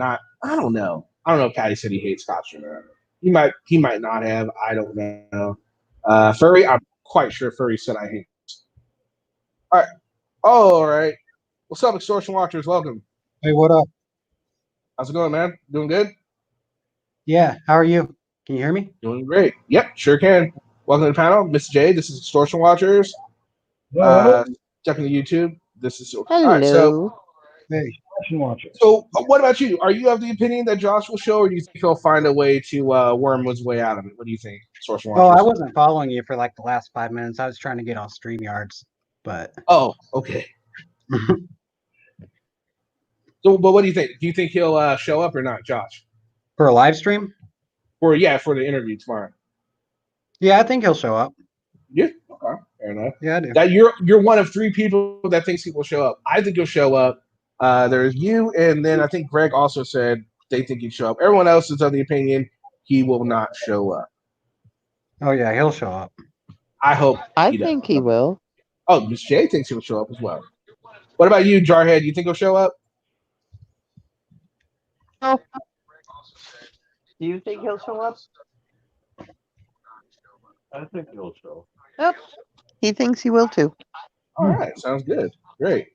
know. I don't know if Patty said he hates cops or not. He might not have. I don't know. Furry, I'm quite sure Furry said I hate cops. All right. Oh, all right. What's up, Extortion Watchers? Welcome. Hey, what up? How's it going, man? Doing good? Yeah, how are you? Can you hear me? Doing great. Yep, sure can. Welcome to the panel. Mr. J, this is Extortion Watchers. Checking the YouTube. This is Hello. all right, so Hey. So what about you? Are you of the opinion that Josh will show, or do you think he'll find a way to worm his way out of it? What do you think, Extortion Oh, Watchers? I wasn't following you for like the last 5 minutes. I was trying to get on StreamYards, but Oh, okay. So, but what do you think? Do you think he'll show up or not, Josh? for a live stream? For the interview tomorrow. Yeah, I think he'll show up. Yeah, okay, fair enough. Yeah, I do. That you're one of 3 people that thinks he will show up. I think he'll show up. There's you, and then I think Greg also said they think he'd show up. Everyone else is of the opinion he will not show up. Oh yeah, he'll show up. I hope. I think he will. Oh, Miss J thinks he'll show up as well. What about you, Jarhead? You think he'll show up? Oh. Do you think he'll show up? I think he'll show. Yep. He thinks he will too. All right, sounds good. Great.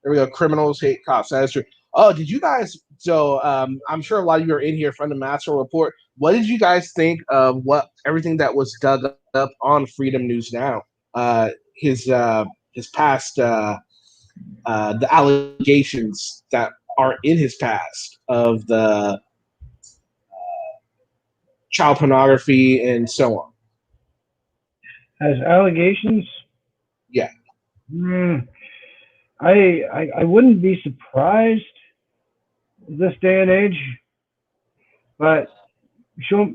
There we go. Criminals hate cops. That is true. Oh, did you guys? So I'm sure a lot of you are in here from the Maxwell Report. What did you guys think of everything that was dug up on Freedom News Now? His past, the allegations that are in his past of the child pornography and so on. As allegations? Yeah. I wouldn't be surprised this day and age, but show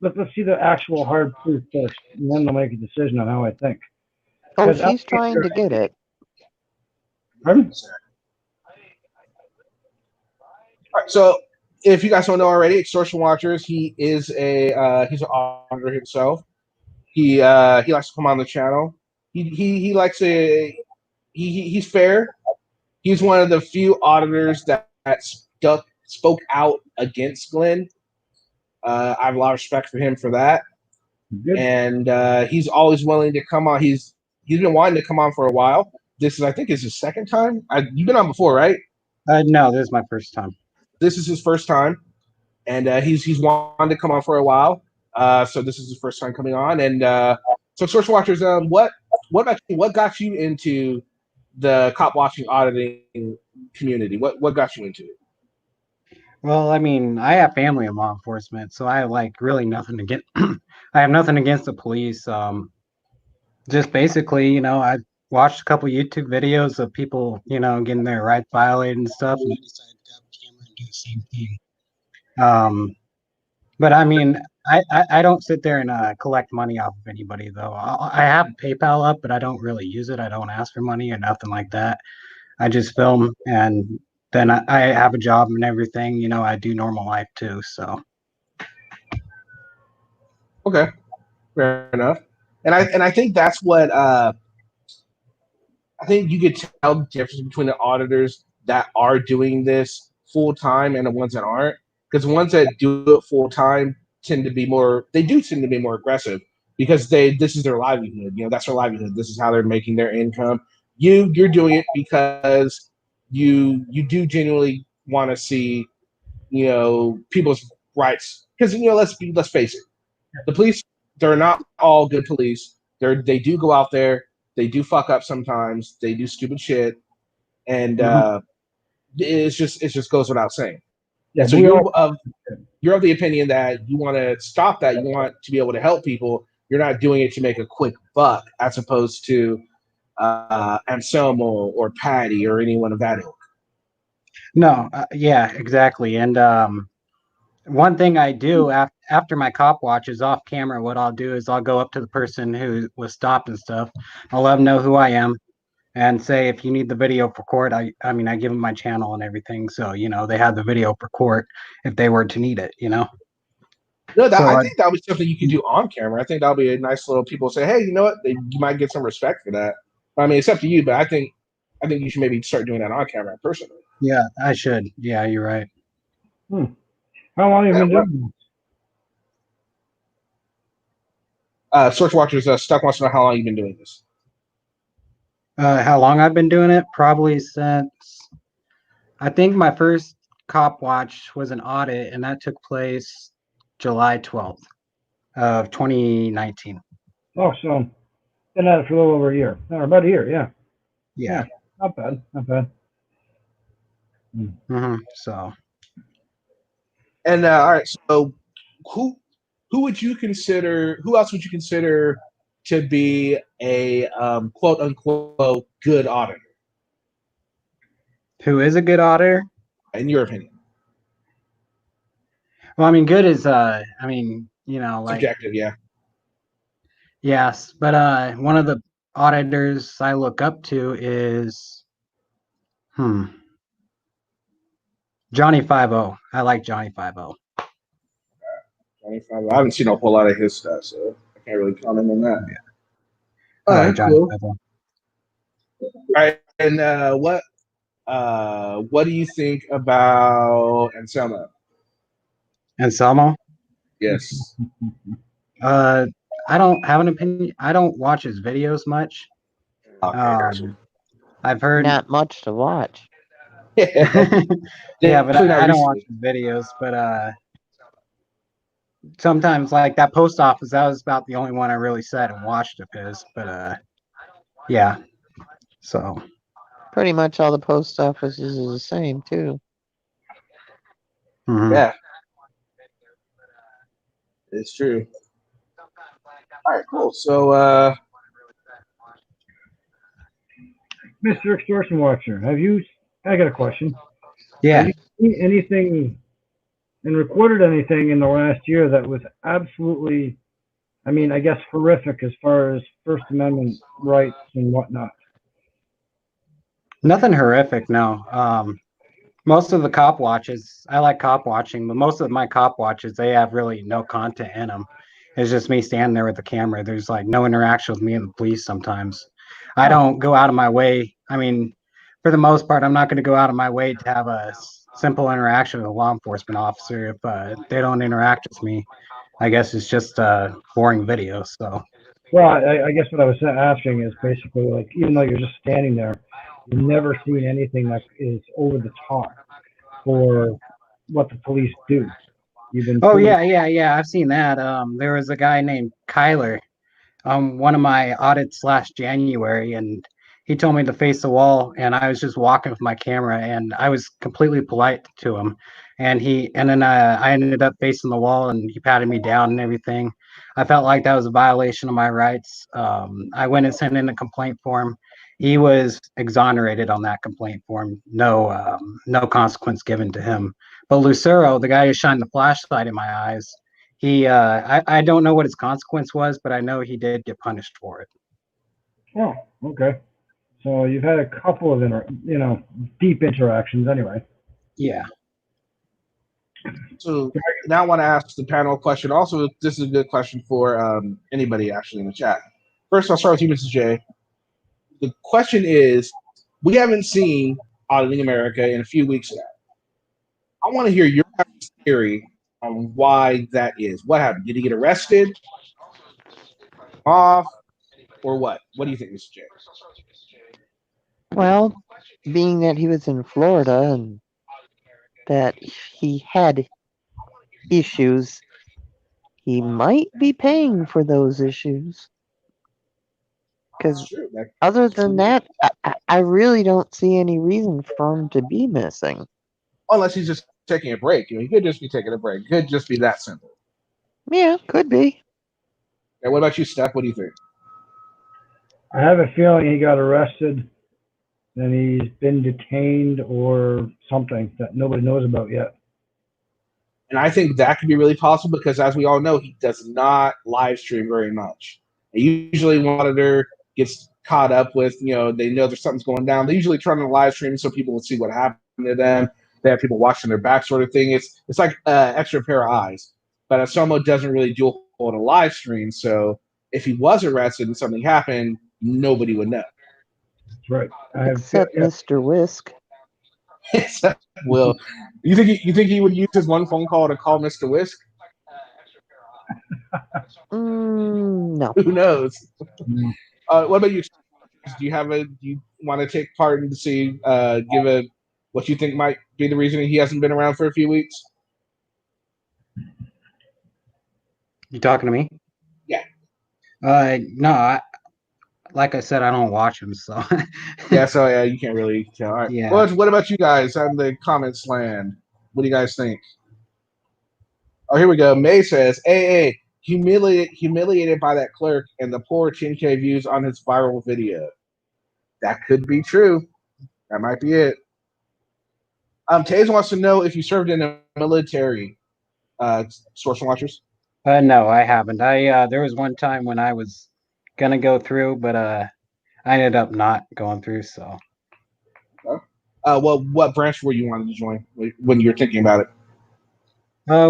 let's see the actual hard proof first, and then they'll make a decision on how I think. Oh, he's trying to get it. Pardon? All right, so if you guys don't know already, Extortion Watchers, he is he's an auditor himself. He likes to come on the channel. He likes he's fair. He's one of the few auditors that spoke out against Glenn. I have a lot of respect for him for that. Good. And he's always willing to come on. He's been wanting to come on for a while. This is, I think, is his second time. You've been on before, right? No, this is my first time. This is his first time, and he's wanted to come on for a while. So this is his first time coming on. And so, Extortion Watchers, what got you into the cop watching auditing community? What got you into it? Well, I mean, I have family in law enforcement, so I have like really nothing to get. I have nothing against the police. Just basically, I watched a couple YouTube videos of people, getting their rights violated and stuff, and I decided to grab a camera and do the same thing. But I mean, I don't sit there and collect money off of anybody, though. I have PayPal up, but I don't really use it. I don't ask for money or nothing like that. I just film, and then I have a job and everything. I do normal life too. So. Okay, fair enough. And I think that's what I think you could tell the difference between the auditors that are doing this full time and the ones that aren't. Because the ones that do it full time tend to be more. They do tend to be more aggressive because this is their livelihood. You know, that's their livelihood. This is how they're making their income. You're doing it because you do genuinely want to see, you know, people's rights. Because, you know, let's face it, the police, they're not all good police. They do go out there, they do fuck up sometimes, they do stupid shit, and it just goes without saying. Yeah, So you're of the opinion that you want to stop that. You want to be able to help people. You're not doing it to make a quick buck, as opposed to Anselmo or Patty or anyone of that ilk. No, yeah, exactly. And one thing I do after my cop watch is off camera, what I'll do is I'll go up to the person who was stopped and stuff. I'll let them know who I am and say, if you need the video for court, I mean, I give them my channel and everything. So, you know, they have the video for court if they were to need it, you know? No, I think that would be something you could do on camera. I think that'll be a nice little, people say, hey, you know what? You might get some respect for that. I mean, it's up to you, but I think you should maybe start doing that on camera personally. Yeah, I should. Yeah, you're right. How long have you been doing this? Search Watchers Stuck wants to know how long you've been doing this. How long I've been doing it? Probably since, I think my first cop watch was an audit, and that took place July 12th of 2019. Oh, so been at it for a little over a year. Or about a year, yeah. Yeah. Not bad. Not bad. So. And all right, so who would you consider? Who else would you consider to be a quote unquote good auditor? Who is a good auditor? In your opinion? Well, I mean, good is I mean, you know, like subjective, yeah. Yes, but one of the auditors I look up to is Johnny 5-0. I like Johnny 5-0. Johnny 5-0. I haven't seen a whole lot of his stuff, so I can't really comment on that. Yeah. All right, Johnny cool. 5-0. All right, and what do you think about Anselmo? Anselmo? Yes. I don't have an opinion. I don't watch his videos much. I've heard Not much to watch. yeah, but I don't watch his videos. But sometimes, like that post office, that was about the only one I really sat and watched of his. But yeah, so pretty much all the post offices is the same too. Yeah, it's true. All right, cool. So, Mr. Extortion Watcher, I got a question. Yeah. Have you seen anything and recorded anything in the last year that was absolutely, I mean, I guess horrific as far as First Amendment rights and whatnot? Nothing horrific, no. Most of the cop watches, I like cop watching, but most of my cop watches, they have really no content in them. It's just me standing there with the camera. There's like no interaction with me and the police sometimes. I don't go out of my way. I mean, for the most part, I'm not going to go out of my way to have a simple interaction with a law enforcement officer if they don't interact with me. I guess it's just a boring video. So. Well, I guess what I was asking is basically like, even though you're just standing there, you've never seen anything that is over the top for what the police do. Yeah. I've seen that. There was a guy named Kyler, one of my audits last January, and he told me to face the wall, and I was just walking with my camera, and I was completely polite to him, and then I ended up facing the wall, and he patted me down and everything. I felt like that was a violation of my rights. I went and sent in a complaint form. He was exonerated on that complaint form. No consequence given to him. But Lucero, the guy who shined the flashlight in my eyes, I don't know what his consequence was, but I know he did get punished for it. Oh, okay. So you've had a couple of deep interactions anyway. Yeah. So now I want to ask the panel a question. Also, this is a good question for anybody actually in the chat. First, I'll start with you, Mrs. J. The question is, we haven't seen Auditing America in a few weeks now. I want to hear your theory on why that is. What happened? Did he get arrested? Off? Or what? What do you think, Mr. J? Well, being that he was in Florida and that he had issues, he might be paying for those issues. That's Because true. other than that, I really don't see any reason for him to be missing. Unless he's just taking a break. He could just be taking a break. It could just be that simple. Yeah, could be. And what about you, Steph? What do you think? I have a feeling he got arrested, and he's been detained or something that nobody knows about yet. And I think that could be really possible because, as we all know, he does not live stream very much. And usually, when an auditor gets caught up with, they know there's something's going down. They usually turn on the live stream so people will see what happened to them. They have people watching their back, sort of thing. It's like extra pair of eyes. But Anselmo doesn't really do a whole lot of live stream, so if he was arrested and something happened, nobody would know. That's right. Except Mr. Whisk. Well, you think he would use his one phone call to call Mr. Whisk? No. Who knows? What about you? Do you want to take part and see what you think might be the reason he hasn't been around for a few weeks? You talking to me? Yeah. No, like I said, I don't watch him, so. Yeah, so yeah, you can't really tell. All right. Yeah. Well, what about you guys on the comments land? What do you guys think? Oh, here we go. May says, AA, humiliated by that clerk and the poor 10K views on his viral video. That could be true. That might be it. Taze wants to know if you served in the military, Source and Watchers. No, I haven't. There was one time when I was gonna go through, but I ended up not going through. So. Well, what branch were you wanting to join when you were thinking about it?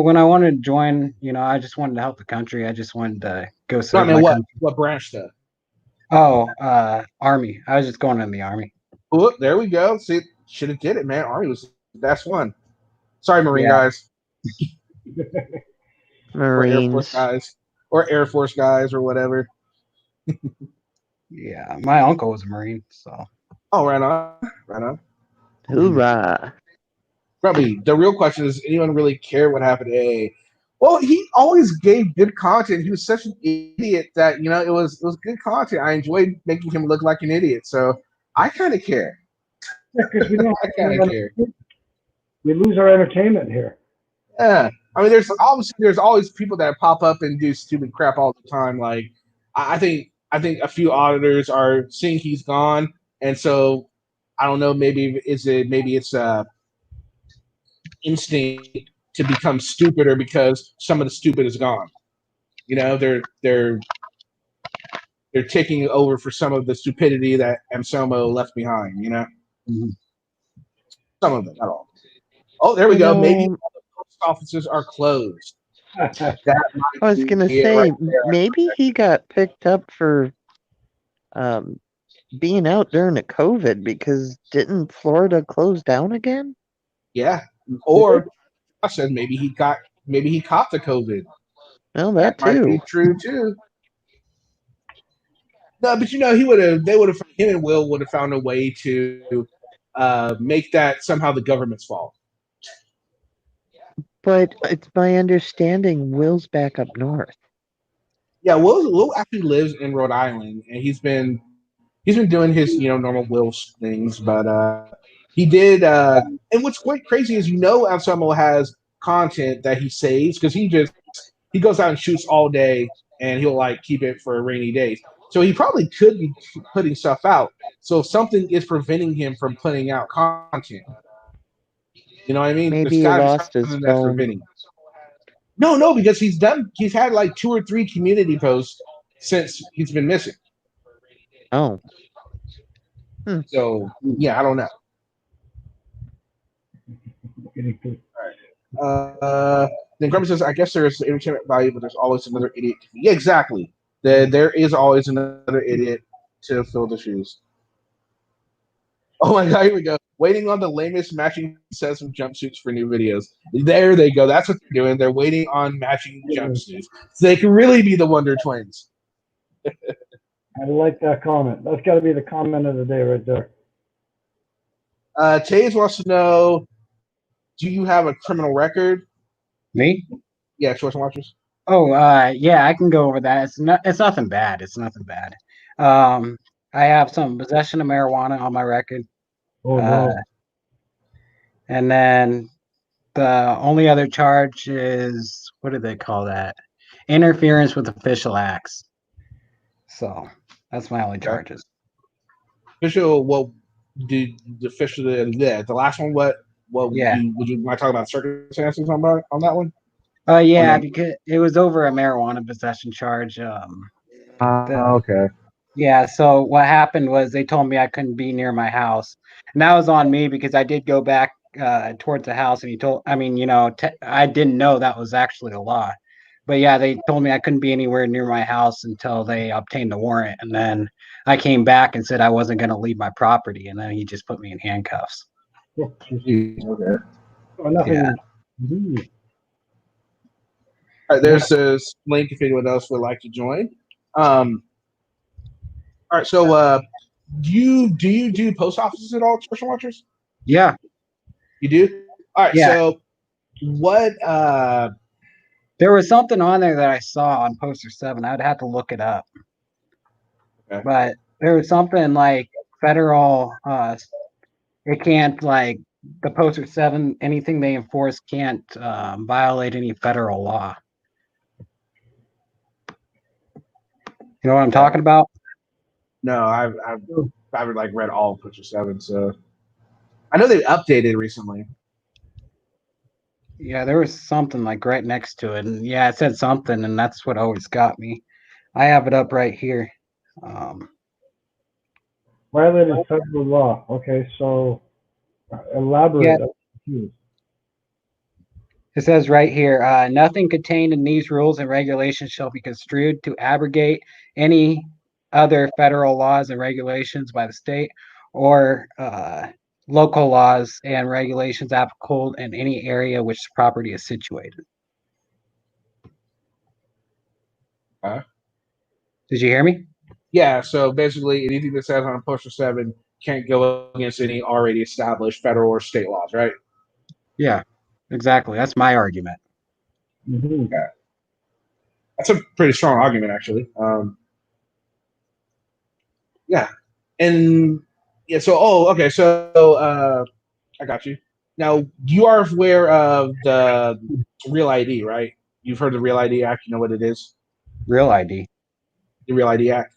When I wanted to join, I just wanted to help the country. I just wanted to go serve my country. What branch though? Oh, Army. I was just going in the Army. Oh, there we go. See, should have did it, man. Army was the best one. Sorry, Marine guys. Marines. Or Air Force guys. Or Air Force guys or whatever. Yeah, my uncle was a Marine, so. Oh, right on. Right on. Hoorah. Grubby, the real question is, anyone really care what happened to AA? Well, he always gave good content. He was such an idiot that, it was good content. I enjoyed making him look like an idiot. So I kind of care. Because we don't I kind of care. We lose our entertainment here. Yeah. I mean, there's always people that pop up and do stupid crap all the time. Like, I think a few auditors are seeing he's gone, and so I don't know. Maybe it's instinct to become stupider because some of the stupid is gone. They're taking over for some of the stupidity that Anselmo left behind. Mm-hmm. Some of it, not all. Oh, there we go. Maybe all the post offices are closed. I was gonna say right maybe he got picked up for being out during the COVID because didn't Florida close down again? Yeah, or I said maybe he caught the COVID. Well, that too. Might be true too. No, but him and Will would have found a way to make that somehow the government's fault. But it's my understanding Will's back up north. Yeah, Will actually lives in Rhode Island, and he's been doing his normal Will things, but he did. And what's quite crazy is Anselmo has content that he saves because he goes out and shoots all day, and he'll keep it for a rainy day. So he probably could be putting stuff out. So something is preventing him from putting out content. You know what I mean? Maybe he lost his phone. No, because he's had 2 or 3 community posts since he's been missing. Oh. So yeah, I don't know. All right. Then Grumby says, I guess there is entertainment value, but there's always another idiot. Yeah, exactly. There is always another idiot to fill the shoes. Oh my god, here we go. Waiting on the lamest matching sets of jumpsuits for new videos. There they go. That's what they're doing. They're waiting on matching jumpsuits. So they can really be the Wonder Twins. I like that comment. That's got to be the comment of the day right there. Taze wants to know, do you have a criminal record? Me? Yeah, Choice Watchers. Oh, yeah, I can go over that. It's nothing bad. It's nothing bad. I have some possession of marijuana on my record. Oh no. And then the only other charge is, what do they call that? Interference with official acts. So that's my only charges. Official, what did the official, the last one, what Yeah. would you mind talking about circumstances on that one? Yeah, Okay. because it was over a marijuana possession charge. Okay. Yeah, so what happened was they told me I couldn't be near my house. And that was on me because I did go back towards the house and I didn't know that was actually a law. But yeah, they told me I couldn't be anywhere near my house until they obtained the warrant. And then I came back and said I wasn't going to leave my property. And then he just put me in handcuffs. Okay. Oh, nothing. Yeah. All right, there's this link if anyone else would like to join. All right, so do you do post offices at all, Special Watchers? Yeah. You do? All right, Yeah. so what there was something on there that I saw on Poster 7. I'd have to look it up. Okay. But there was something like federal it can't, like, the Poster 7, anything they enforce can't violate any federal law. You know what I'm talking about? No, I haven't like read all of Poster 7, so I know they updated recently. Yeah, there was something like right next to it, and yeah, it said something, and that's what always got me. I have it up right here. Violated federal law. Okay, so elaborate. Yeah. It says right here, nothing contained in these rules and regulations shall be construed to abrogate any other federal laws and regulations by the state or local laws and regulations applicable in any area which the property is situated. Did you hear me? Yeah, so basically anything that says on Poster 7 can't go against any already established federal or state laws, right? Yeah, exactly. That's my argument. Mm-hmm. Okay. That's a pretty strong argument, actually. Yeah. And yeah, so okay, so I got you. Now you are aware of the Real ID, right? You've heard the Real ID Act, you know what it is? Real ID. The Real ID Act?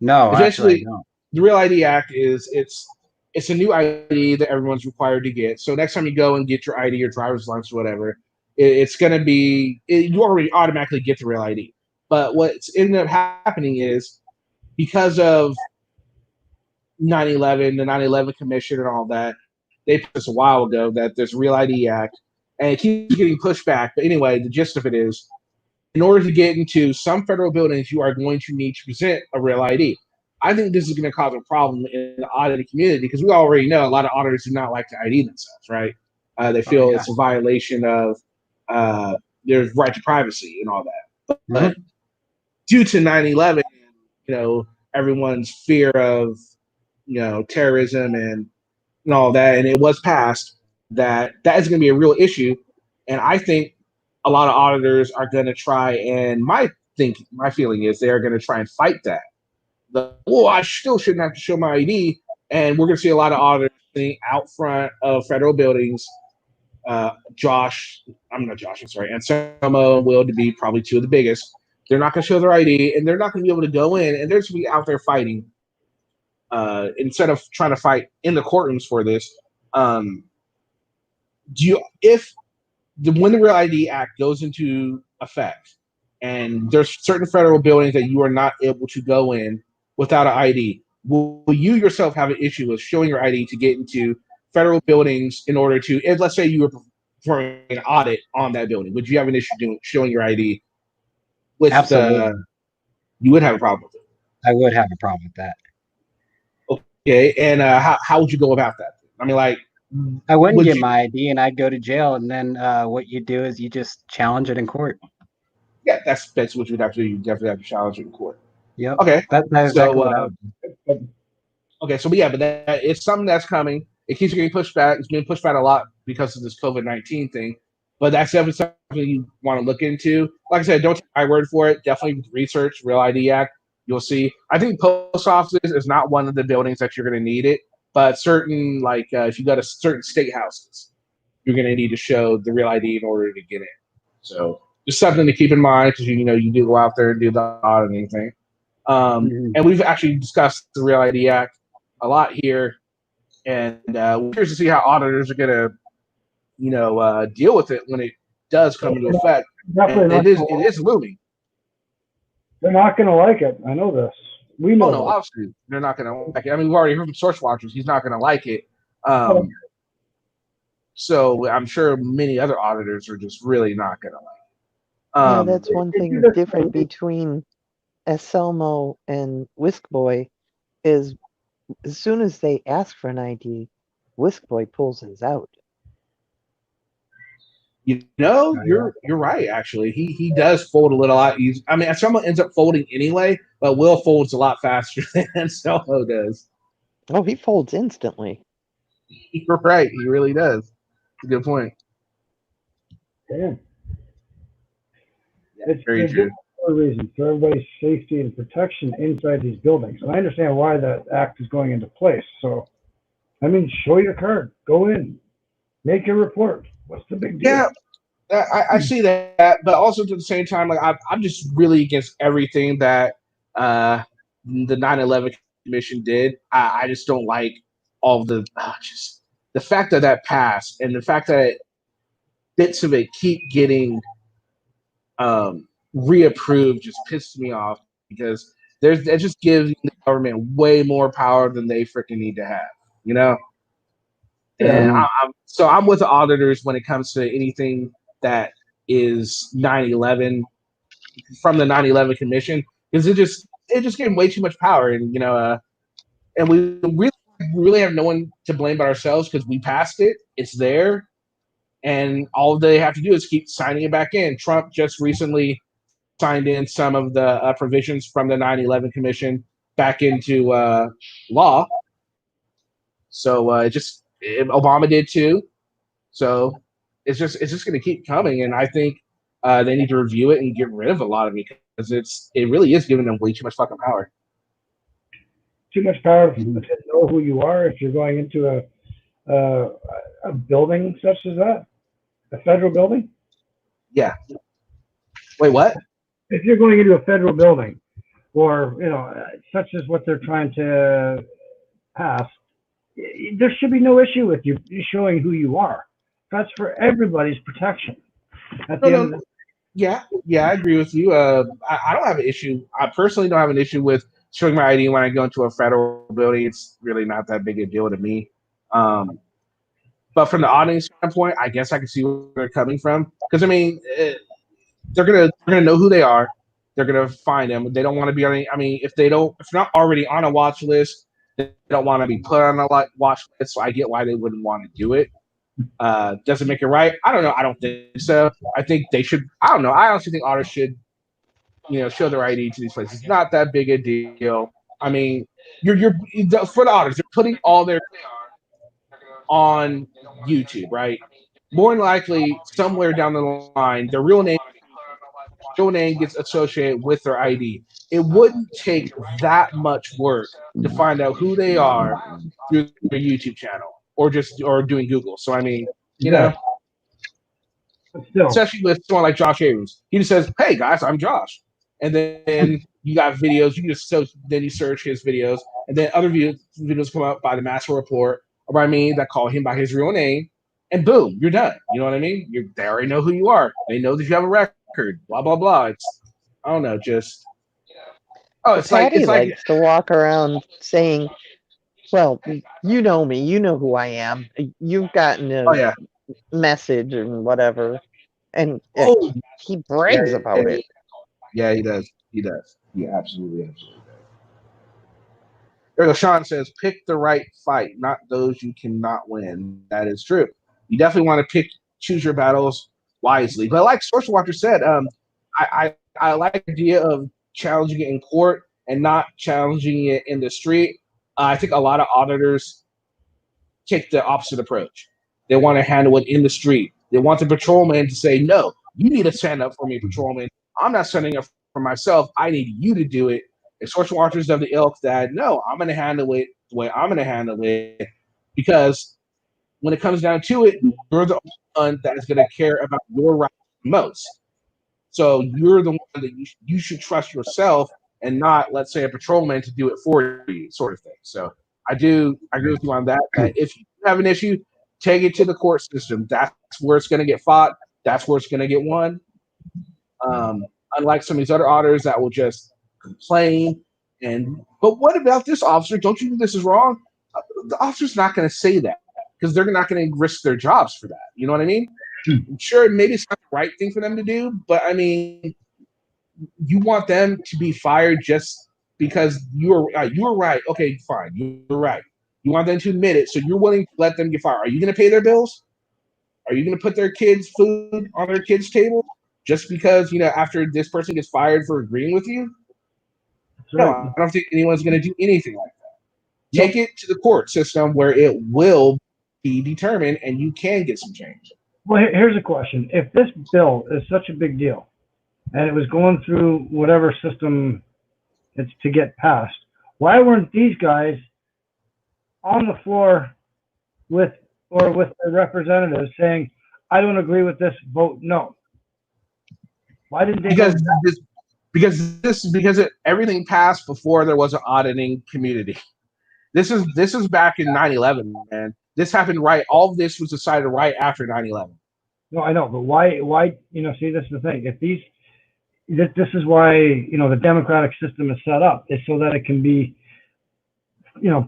No, actually, no. The Real ID Act is it's a new ID that everyone's required to get. So next time you go and get your ID, your driver's license, whatever, it's going to be you already automatically get the Real ID. But what's ended up happening is because of 9/11, the 9/11 Commission, and all that, they put this a while ago that there's Real ID Act, and it keeps getting pushed back. But anyway, the gist of it is, in order to get into some federal buildings, you are going to need to present a Real ID. I think this is going to cause a problem in the auditing community because we already know a lot of auditors do not like to ID themselves, right? They feel it's a violation of their right to privacy and all that. But due to 9/11, everyone's fear of terrorism and all that, and it was passed that is going to be a real issue. And I think a lot of auditors are going to try, and my feeling is they're going to try and fight that. I still shouldn't have to show my ID, and we're going to see a lot of auditors sitting out front of federal buildings. Anselmo and Will to be probably two of the biggest. They're not going to show their ID, and they're not going to be able to go in, and they're just going to be out there fighting. Instead of trying to fight in the courtrooms for this, when the Real ID Act goes into effect, and there's certain federal buildings that you are not able to go in without an ID, will you yourself have an issue with showing your ID to get into federal buildings in order to, if let's say you were performing an audit on that building, would you have an issue showing your ID? Absolutely. You would have a problem with it. I would have a problem with that. Okay, and how would you go about that? I mean, like, I wouldn't would get you? my ID and I'd go to jail. And then what you do is you just challenge it in court. Yeah, that's what you'd have to do. You definitely have to challenge it in court. Yep. Okay, That's exactly so what I would do. okay, so but it's something that's coming. It keeps getting pushed back. It's being pushed back a lot because of this COVID-19 thing. But that's definitely something you want to look into. Like I said, don't take my word for it. Definitely research Real ID Act. You'll see. I think post offices is not one of the buildings that you're going to need it, but certain if you go to certain state houses, you're going to need to show the Real ID in order to get in. So just something to keep in mind because you do go out there and do the auditing thing. And we've actually discussed the Real ID Act a lot here, and we're curious to see how auditors are going to deal with it when it does come into effect. And it is looming. They're not going to like it. I know this. We know. Oh no, obviously they're not going to like it. I mean, we've already heard from Source Watchers he's not going to like it. So I'm sure many other auditors are just really not going to like it. Yeah, that's one thing different between Anselmo and Whisk Boy is as soon as they ask for an ID, Whisk Boy pulls his out. You're right. Actually, he does fold a little lot. I mean, Anselmo ends up folding anyway, but Will folds a lot faster than Anselmo does. Oh, he folds instantly. You're right. He really does. That's a good point. Yeah. It's very true. For a reason, for everybody's safety and protection inside these buildings. And I understand why that act is going into place. So, I mean, show your card. Go in. Make your report. What's the big deal? Yeah, I see that, but also at the same time, like I'm just really against everything that the 9/11 Commission did. I just don't like all the just the fact that passed and the fact that bits of it keep getting reapproved just pisses me off because it just gives the government way more power than they freaking need to have, you know. And I'm with the auditors when it comes to anything that is 9/11 from the 9/11 Commission because it just gave them way too much power, and and we really have no one to blame but ourselves because we passed it. It's there, and all they have to do is keep signing it back in. Trump just recently signed in some of the provisions from the 9/11 Commission back into law. So Obama did too. So it's just going to keep coming, and I think they need to review it and get rid of a lot of it because it really is giving them way too much fucking power. Too much power to know who you are if you're going into a building such as that, a federal building. Yeah. Wait, what? If you're going into a federal building, or such as what they're trying to pass, there should be no issue with you showing who you are. That's for everybody's protection. Yeah, I agree with you. I don't have an issue. I personally don't have an issue with showing my ID when I go into a federal building. It's really not that big a deal to me. But from the audience standpoint, I guess I can see where they're coming from. Because I mean, they're gonna know who they are. They're gonna find them. They don't want to be on any. I mean, if they're not already on a watch list, they don't want to be put on a watch list. So I get why they wouldn't want to do it. Does it make it right? I don't know. I don't think so. I think they should. I don't know. I honestly think auditors should, show their ID to these places. It's not that big a deal. I mean, you're for the auditors, they're putting all their on YouTube, right? More than likely, somewhere down the line, their real name gets associated with their ID. It wouldn't take that much work to find out who they are through their YouTube channel or doing Google. So I mean, especially with someone like Josh Abrams, he just says, "Hey guys, I'm Josh," and then you got videos. Then you search his videos, and then other videos come up by the Maslow Report or by me that call him by his real name, and boom, you're done. You know what I mean? They already know who you are. They know that you have a record. Blah blah blah. It's I don't know, just it's Patty like likes to walk around saying, "Well, you know me. You know who I am. You've gotten a message and whatever," and he brags about it. Yeah, he does. He does. He absolutely does. There Sean says, pick the right fight, not those you cannot win. That is true. You definitely want to choose your battles wisely. But like Social Watcher said, I like the idea of challenging it in court and not challenging it in the street. I think a lot of auditors take the opposite approach. They want to handle it in the street. They want the patrolman to say, no, you need to stand up for me, patrolman. I'm not standing up for myself. I need you to do it. And Social Watchers of the ilk that, no, I'm going to handle it the way I'm going to handle it, because when it comes down to it, you're the one that is going to care about your rights most. So you're the one that you should trust yourself and not, let's say, a patrolman to do it for you, sort of thing. So I agree with you on that. If you have an issue, take it to the court system. That's where it's going to get fought. That's where it's going to get won. Unlike some of these other auditors that will just complain. But what about this officer? Don't you think this is wrong? The officer's not going to say that because they're not going to risk their jobs for that. You know what I mean? Sure, maybe it's not the right thing for them to do, but I mean, you want them to be fired just because you were right. Okay, fine, you're right. You want them to admit it, so you're willing to let them get fired. Are you going to pay their bills? Are you going to put their kids' food on their kids' table just because, after this person gets fired for agreeing with you? No, I don't think anyone's going to do anything like that. Take it to the court system where it will be determined and you can get some change. Well, here's a question. If this bill is such a big deal and it was going through whatever system it's to get passed, why weren't these guys on the floor with their representatives saying, I don't agree with this, vote no? Why didn't they? Because everything passed before there was an auditing community. This is back in 9/11, man. This happened right. All of this was decided right after 9/11. No, I know, but why? See, this is the thing. This is why the democratic system is set up, is so that it can be,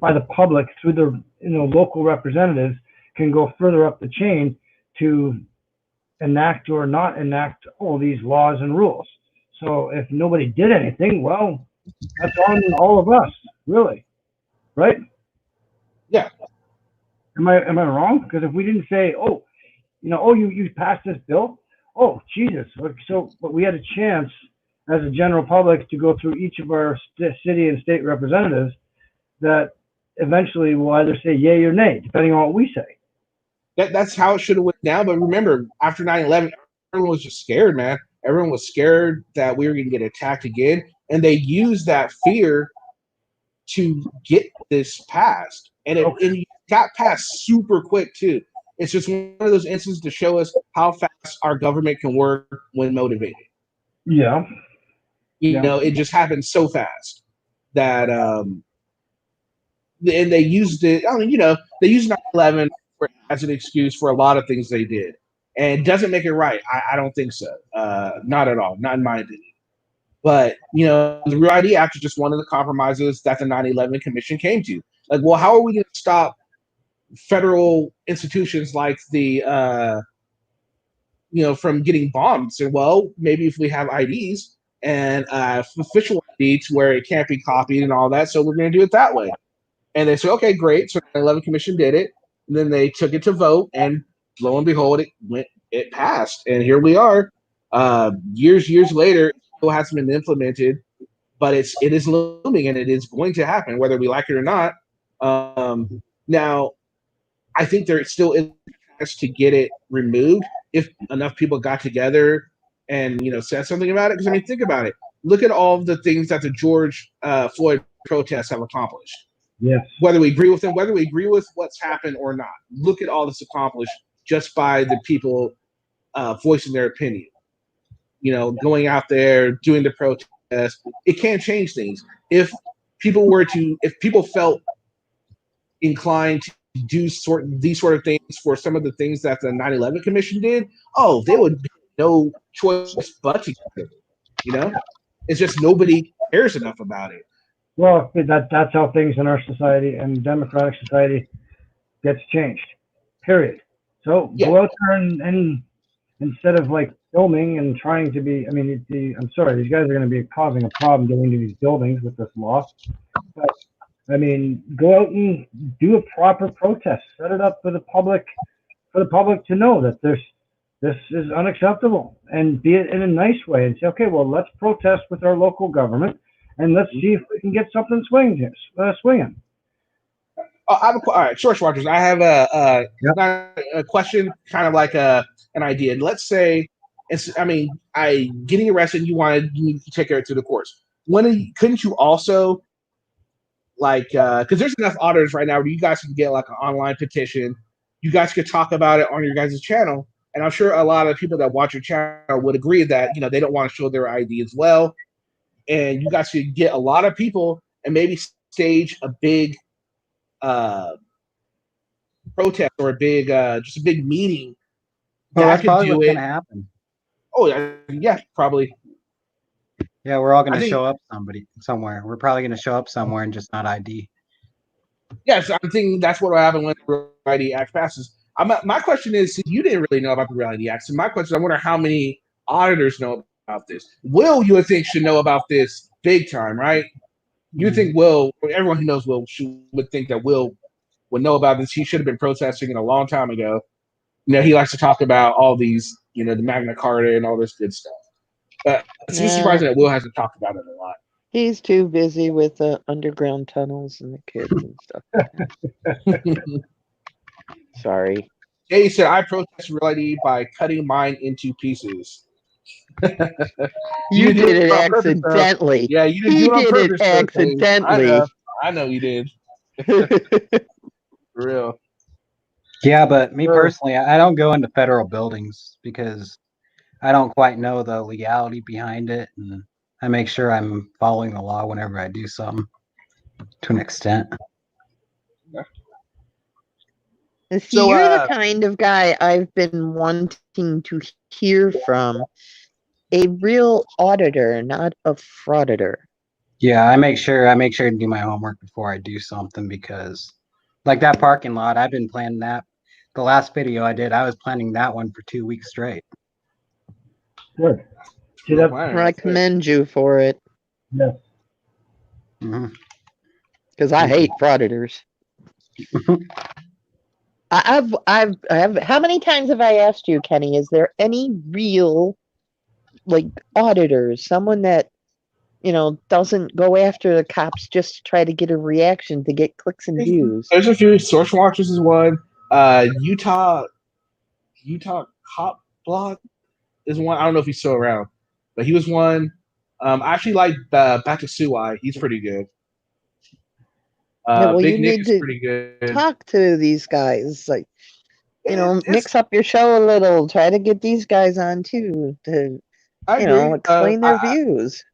by the public through the local representatives can go further up the chain to enact or not enact all these laws and rules. So if nobody did anything, well, that's on all of us, really, right? Yeah. Am I wrong? Because if we didn't say, you passed this bill, oh Jesus, but we had a chance as a general public to go through each of our city and state representatives that eventually will either say yay or nay, depending on what we say. That's how it should have went down. But remember, after 9/11, everyone was just scared, man. Everyone was scared that we were going to get attacked again. And they used that fear to get this passed. And it got passed super quick, too. It's just one of those instances to show us how fast our government can work when motivated. Yeah. It just happened so fast that, and they used it, they used 9/11 as an excuse for a lot of things they did. And it doesn't make it right. I don't think so. Not at all. Not in my opinion. But, the Real ID Act is just one of the compromises that the 9/11 Commission came to. Like, well, how are we going to stop federal institutions like the, from getting bombed? So, well, maybe if we have IDs and official IDs where it can't be copied and all that, so we're going to do it that way. And they said, okay, great. So the 9/11 Commission did it. And then they took it to vote, and lo and behold, it passed. And here we are. Years later, it still hasn't been implemented, but it is looming, and it is going to happen, whether we like it or not. Now, I think there still is a chance to get it removed if enough people got together and said something about it. Because think about it. Look at all of the things that the George Floyd protests have accomplished. Yes. Whether we agree with them, whether we agree with what's happened or not, look at all this accomplished just by the people voicing their opinion. Going out there, doing the protest. It can't change things. If people felt inclined to do these sort of things for some of the things that the 9/11 Commission did, they would be no choice but to do it. It's just nobody cares enough about it. Well, that's how things in our society and democratic society gets changed. Period. So go out there and instead of filming and trying to be, I'm sorry, these guys are going to be causing a problem getting to these buildings with this law. But I mean, go out and do a proper protest. Set it up for the public to know that this is unacceptable, and be it in a nice way, and say, okay, well, let's protest with our local government, and let's see if we can get something swinging. All right, Source Watchers. I have a question, kind of like an idea. Let's say I getting arrested. You need to take her to the courts. Couldn't you also because there's enough auditors right now where you guys can get like an online petition. You guys could talk about it on your guys' channel, and I'm sure a lot of people that watch your channel would agree that they don't want to show their ID as well. And you guys could get a lot of people and maybe stage a big protest or a big just a big meeting. Well, that's probably what's going to happen. Oh yeah, probably. Yeah, we're all going to show up somewhere. We're probably going to show up somewhere and just not ID. Yes, I'm thinking that's what will happen when the Real ID Act passes. My question is, you didn't really know about the Real ID Act. So my question, I wonder how many auditors know about this. Will, you would think, should know about this big time, right? You would think Will, everyone who knows Will would think that Will would know about this. He should have been protesting it a long time ago. He likes to talk about all these, the Magna Carta and all this good stuff. But it's just surprising that Will hasn't talked about it a lot. He's too busy with the underground tunnels and the kids and stuff. Sorry. Jay said, I protest Real ID by cutting mine into pieces. You did it accidentally. Yeah, you didn't do it accidentally. I know you did. For real. Yeah, but me personally, I don't go into federal buildings because I don't quite know the legality behind it, and I make sure I'm following the law whenever I do something to an extent. See, you're the kind of guy I've been wanting to hear from. A real auditor, not a frauditor. Yeah, I make sure to do my homework before I do something, because like that parking lot, I've been planning that. The last video I did, I was planning that one for 2 weeks straight. Good. I commend you for it. Yes. Because I hate frauditors. I've how many times have I asked you, Kenny, is there any real auditors, someone that doesn't go after the cops just to try to get a reaction to get clicks and views? There's a few. Source Watchers is one. Utah Cop Blog is one. I don't know if he's still around, but he was one. I actually like Batasuai. He's pretty good. Big Nick is pretty good. Talk to these guys, mix up your show a little. Try to get these guys on too to explain their views.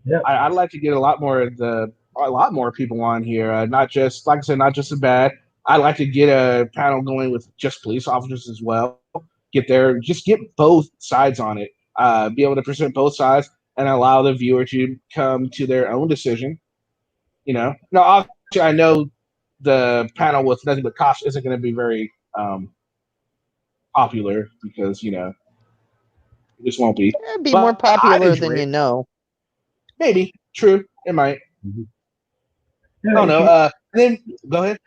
Yeah, I'd like to get a lot more people on here. Not just, like I said, not just the bad. I'd like to get a panel going with just police officers as well. Get both sides on it. Be able to present both sides and allow the viewer to come to their own decision. Now, obviously, I know the panel with nothing but cops isn't going to be very popular because it just won't be. It'd be more popular than you know. Maybe. True. It might. Yeah, I don't know. Then go ahead.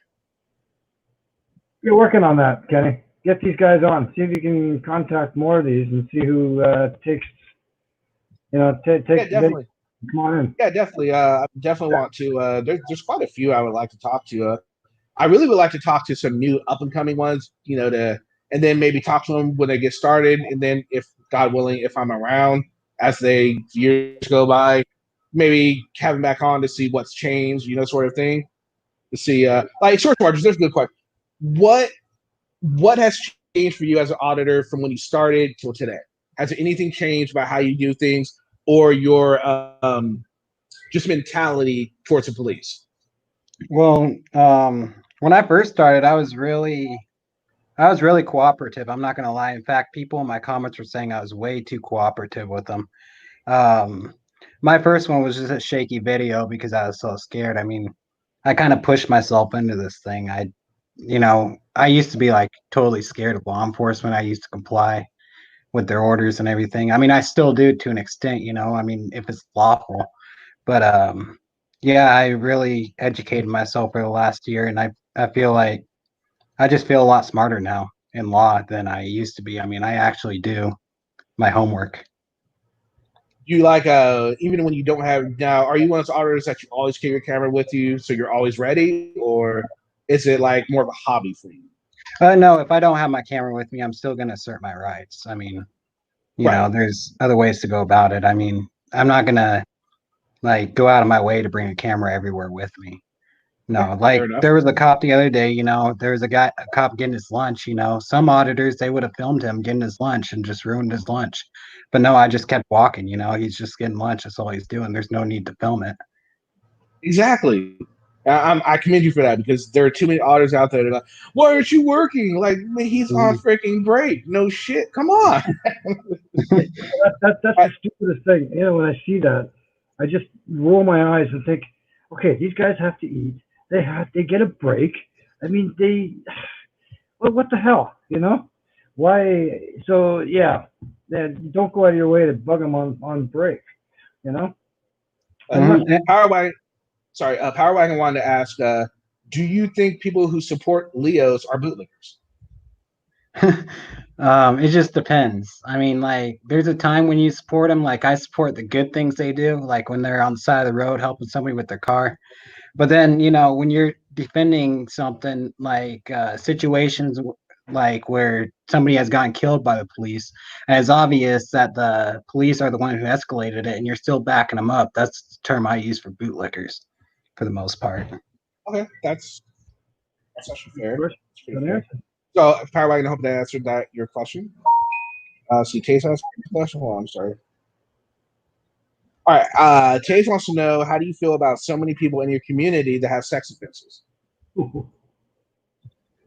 You're working on that, Kenny. Get these guys on. See if you can contact more of these and see who takes. Yeah, definitely. Come on in. Yeah, definitely. I definitely want to. There's quite a few I would like to talk to. I really would like to talk to some new up and coming ones. And then maybe talk to them when they get started, and then if God willing, if I'm around as the years go by, maybe have them back on to see what's changed, sort of thing. To see, Source Watchers, there's a good question. What has changed for you as an auditor from when you started till today? Has anything changed about how you do things or your just mentality towards the police? Well, when I first started, I was really cooperative. I'm not going to lie. In fact, people in my comments were saying I was way too cooperative with them. My first one was just a shaky video because I was so scared. I mean, I kind of pushed myself into this thing. I used to be totally scared of law enforcement. I used to comply with their orders and everything. I mean, I still do to an extent, I mean, if it's lawful. But Yeah, I really educated myself for the last year, and I feel like I just feel a lot smarter now in law than I used to be. I mean, I actually do my homework. You like even when you don't have now, are you one of those auditors that you always carry your camera with you so you're always ready, or is it like more of a hobby for you? No, if I don't have my camera with me, I'm still going to assert my rights. I mean, you know, Right. there's other ways to go about it. I mean, I'm not going to like go out of my way to bring a camera everywhere with me. No, Fair like enough. there was a cop the other day, you know, there was a cop getting his lunch, you know, some auditors, they would have filmed him getting his lunch and just ruined his lunch. But no, I just kept walking, you know, he's just getting lunch. That's all he's doing. There's no need to film it. Exactly. I commend you for that because there are too many auditors out there that are like, why aren't you working? Like, man, he's on freaking break. No shit. Come on. That's the stupidest thing. You know, when I see that, I just roll my eyes and think, okay, these guys have to eat. They get a break. I mean, well, what the hell, you know? Why? So yeah, don't go out of your way to bug them on break, you know? Power Wagon wanted to ask, do you think people who support Leos are bootlickers? It just depends. I mean, like, there's a time when you support them. Like, I support the good things they do, like when they're on the side of the road helping somebody with their car. But then, you know, when you're defending something like situations like where somebody has gotten killed by the police, and it's obvious that the police are the one who escalated it, and you're still backing them up. That's the term I use for bootlickers, for the most part. Okay, that's actually fair. Fair. So, Power Wagon, I hope that answered your question. See, Taze has a question. Hold on, I'm sorry. All right, Taze wants to know, how do you feel about so many people in your community that have sex offenses?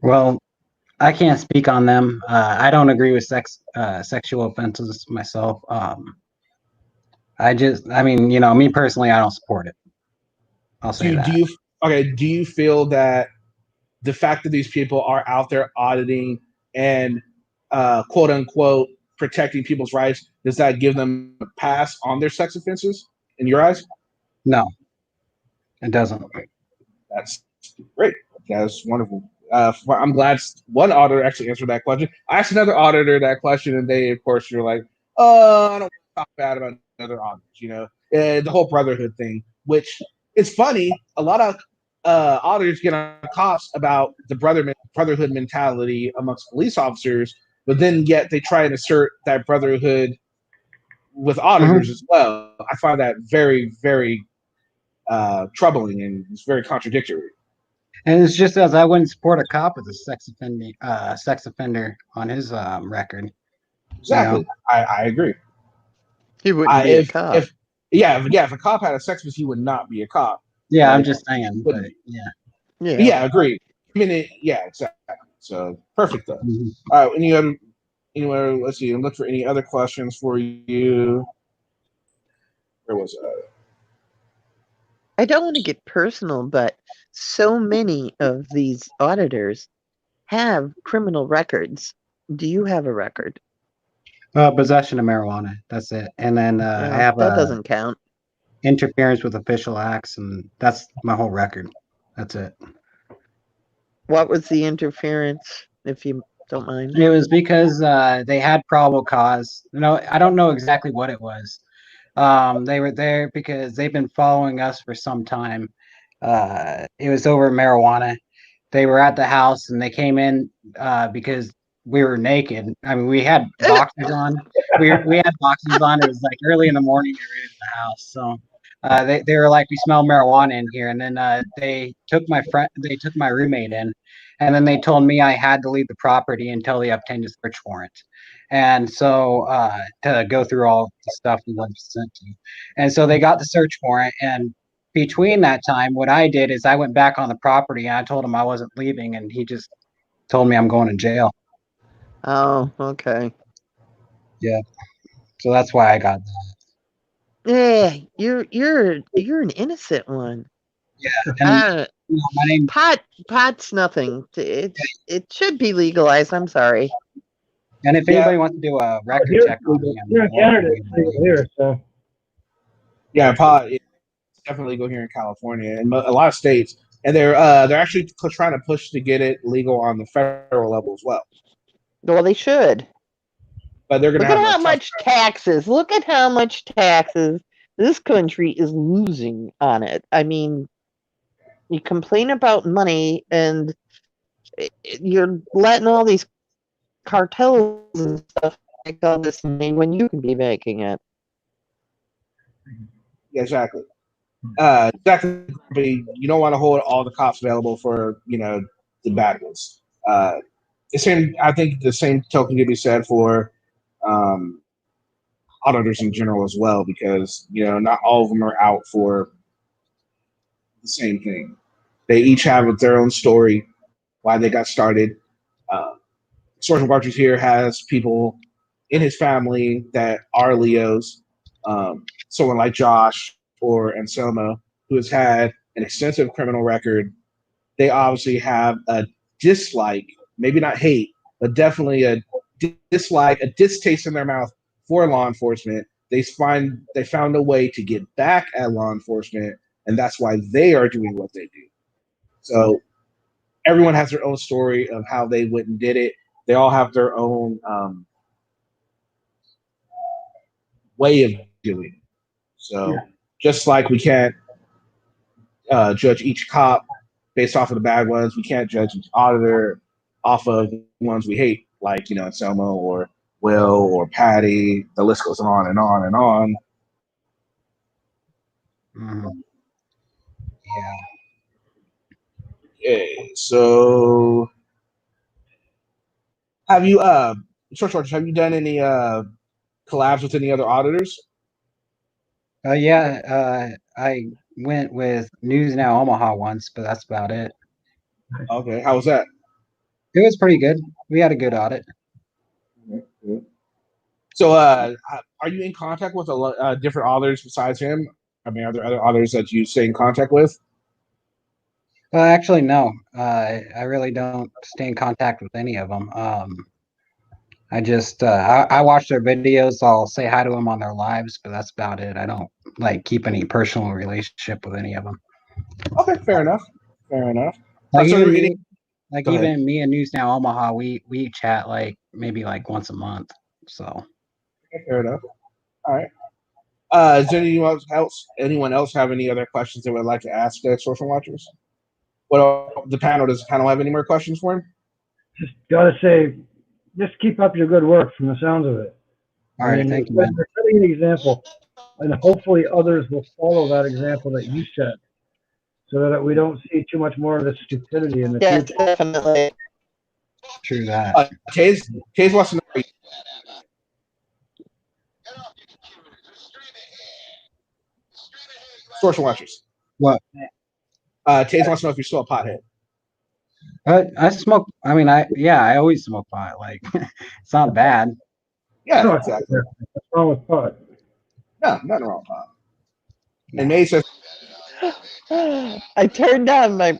Well, I can't speak on them. I don't agree with sexual offenses myself. I mean, you know, me personally, I don't support it. I'll say that. Do you feel that the fact that these people are out there auditing and quote unquote protecting people's rights, does that give them a pass on their sex offenses in your eyes? No, it doesn't. That's great. That's wonderful. I'm glad one auditor actually answered that question. I asked another auditor that question, and they, of course, you're like, I don't talk bad about other auditors, you know, the whole brotherhood thing, which is funny. A lot of auditors get on cops about the brotherhood mentality amongst police officers, but then yet they try and assert that brotherhood with auditors as well. I find that very, very troubling, and it's very contradictory. And it's just as I wouldn't support a cop with a sex offender on his record. Exactly, You know? I agree. He wouldn't be a cop. If a cop had a sex offense, he would not be a cop. Yeah, I'm just saying. But yeah. Yeah, agree. I mean, exactly. So perfect though. All right, anywhere? Let's see. Look for any other questions for you. Where was I? I don't want to get personal, but so many of these auditors have criminal records. Do you have a record? Possession of marijuana. That's it. And then I have that doesn't count. Interference with official acts, and that's my whole record. That's it. What was the interference, if you don't mind? It was because they had probable cause. No, I don't know exactly what it was. They were there because they've been following us for some time. It was over marijuana. They were at the house and they came in because we were naked. I mean, we had boxers on. We had boxers on. It was like early in the morning. They were in the house, so they were like, "We smell marijuana in here." And then they took my roommate in, and then they told me I had to leave the property until they obtained a search warrant. And so to go through all the stuff we were sent to. And so they got the search warrant. And between that time, what I did is I went back on the property and I told him I wasn't leaving, and he just told me I'm going to jail. Oh, okay. Yeah. So that's why I got that. Yeah, you're an innocent one. Yeah. My name pot's nothing. It should be legalized. I'm sorry. And if anybody wants to do a record check on me, you're a candidate here, so yeah, pot. definitely legal here in California and a lot of states, and they're actually trying to push to get it legal on the federal level as well. Well, they should. But they're going Look to have at a how tough much time. taxes. Look at how much taxes this country is losing on it. I mean, you complain about money, and you're letting all these cartels and stuff make all this money when you can be making it. Yeah, exactly. Exactly. You don't want to hold all the cops available for the bad ones. The same. I think the same token can be said for auditors in general as well, because not all of them are out for the same thing. They each have their own story, why they got started. Source of Archers here has people in his family that are Leos. Someone like Josh or Anselmo, who has had an extensive criminal record. They obviously have a dislike, maybe not hate, but definitely a dislike, a distaste in their mouth for law enforcement. They found a way to get back at law enforcement, and that's why they are doing what they do. So everyone has their own story of how they went and did it. They all have their own way of doing it. So just like we can't judge each cop based off of the bad ones, we can't judge each auditor off of the ones we hate, like Selmo or Will or Patty. The list goes on and on and on. Mm-hmm. Yeah. Okay, so have you have you done any collabs with any other auditors? I went with News Now Omaha once, but that's about it. Okay, how was that? It was pretty good. We had a good audit. So, are you in contact with different auditors besides him? I mean, are there other auditors that you stay in contact with? Actually, no. I really don't stay in contact with any of them. I just I watch their videos. I'll say hi to them on their lives, but that's about it. I don't keep any personal relationship with any of them. Okay, fair enough. Fair enough. Like even me and News Now Omaha, we chat maybe once a month. So okay, fair enough. All right. Does anyone else have any other questions they would like to ask Social Watchers? Does the panel have any more questions for him? Just gotta say, just keep up your good work from the sounds of it. All right, thank you. You're setting an example, and hopefully others will follow that example that you set, so that we don't see too much more of this stupidity in the future. Definitely. True that. Taze wants to know. Social Watchers. What? Taze wants to know if you're still a pothead. I smoke. I mean, I always smoke pot. It's not bad. Yeah, no, exactly. What's wrong with pot? No, nothing wrong with pot. And May says, I turned on my.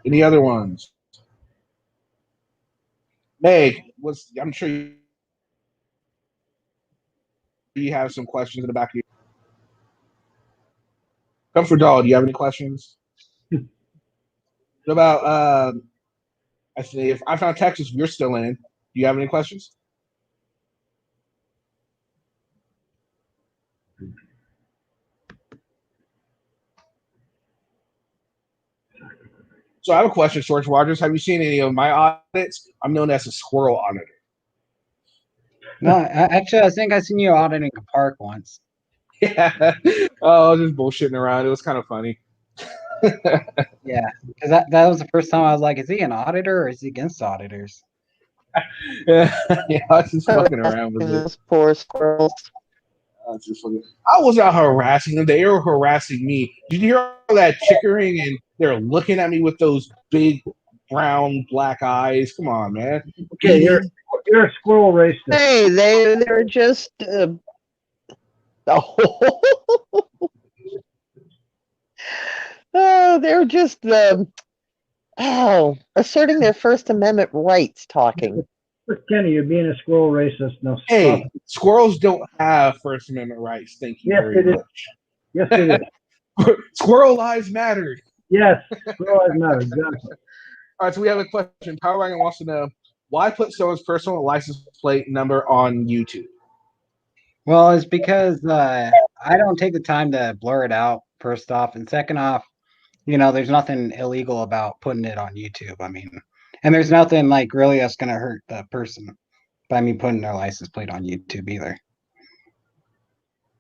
Any other ones? Meg, I'm sure you have some questions in the back of you. Comfort Doll, do you have any questions? What about I see if I found Texas, you're still in. Do you have any questions? So I have a question, George Rogers. Have you seen any of my audits? I'm known as a squirrel auditor. No, actually, I think I seen you auditing a park once. Yeah. Oh, I was just bullshitting around. It was kind of funny. Yeah, because that was the first time I was like, is he an auditor or is he against auditors? Yeah, I was just fucking around with Those poor squirrels. I was out harassing them. They were harassing me. Did you hear all that chickering? And they're looking at me with those big brown black eyes. Come on, man. Okay, you're a squirrel racist. Hey, they're just. Oh, they're just asserting their First Amendment rights. Talking. But Kenny, you're being a squirrel racist. No, Hey, stop. squirrels don't have First Amendment rights. Thank you Yes, very they do. much. Yes, it is. Squirrel lives matter. Yes, squirrel lives matter. Exactly. All right, so we have a question. Power Wagon wants to know why put someone's personal license plate number on YouTube. Well, it's because I don't take the time to blur it out, first off. And second off, there's nothing illegal about putting it on YouTube. I mean, and there's nothing like really that's going to hurt the person by me putting their license plate on YouTube either.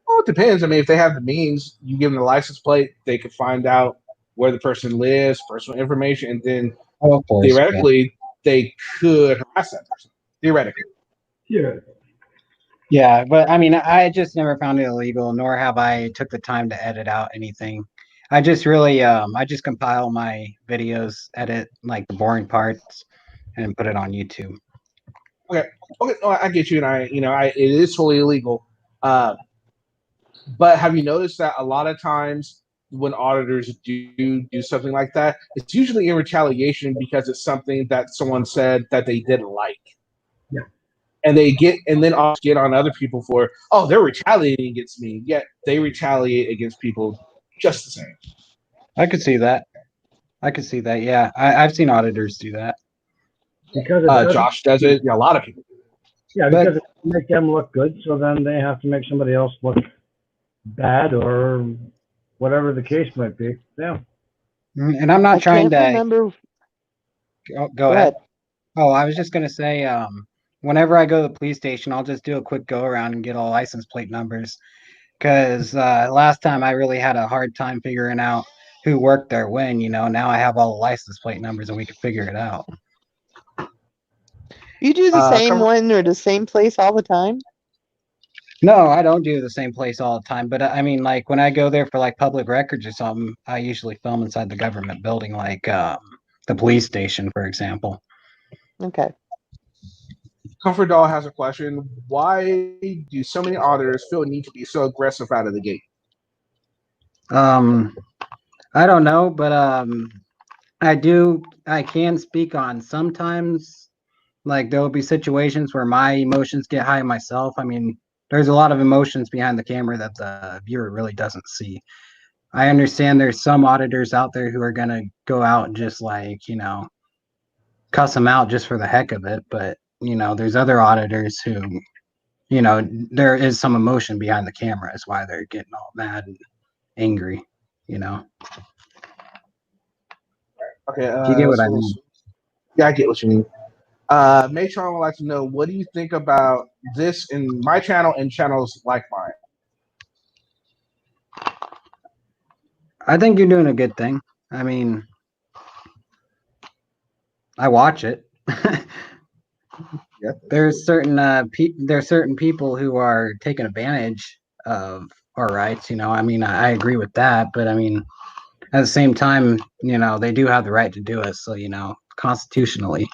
Well, it depends. I mean, if they have the means, you give them the license plate, they could find out where the person lives, personal information, and then Oh, of course, theoretically, they could harass that person. Theoretically. Yeah. Yeah, but I mean, I just never found it illegal, nor have I took the time to edit out anything. I just really, I just compile my videos, edit like the boring parts, and put it on YouTube. Okay, no, I get you, and it is totally illegal. But have you noticed that a lot of times when auditors do something like that, it's usually in retaliation because it's something that someone said that they didn't like. Yeah. And they get on other people for, oh, they're retaliating against me. Yet they retaliate against people just the same. I could see that. Yeah, I've seen auditors do that. Because Josh does it. Yeah, a lot of people do it. Yeah, because it make them look good, so then they have to make somebody else look bad or whatever the case might be. Yeah. And I'm not trying to remember. go ahead. Oh, I was just gonna say, whenever I go to the police station, I'll just do a quick go around and get all license plate numbers. Because last time I really had a hard time figuring out who worked there when. Now I have all the license plate numbers and we can figure it out. You do the same one or the same place all the time? No, I don't do the same place all the time. But I mean, like when I go there for like public records or something, I usually film inside the government building, like the police station, for example. Okay. Comfort Doll has a question. Why do so many auditors feel a need to be so aggressive out of the gate? I don't know, but I can speak on sometimes, like there will be situations where my emotions get high myself. I mean, there's a lot of emotions behind the camera that the viewer really doesn't see. I understand there's some auditors out there who are going to go out and just like, cuss them out just for the heck of it. But, there's other auditors who, there is some emotion behind the camera. Is why they're getting all mad and angry, Okay. You get what I mean? Yeah, I get what you mean. Matron would like to know, what do you think about this in my channel and channels like mine? I think you're doing a good thing. I mean, I watch it. Yeah. There's certain people who are taking advantage of our rights. I mean, I agree with that, but I mean, at the same time, they do have the right to do it. So, constitutionally,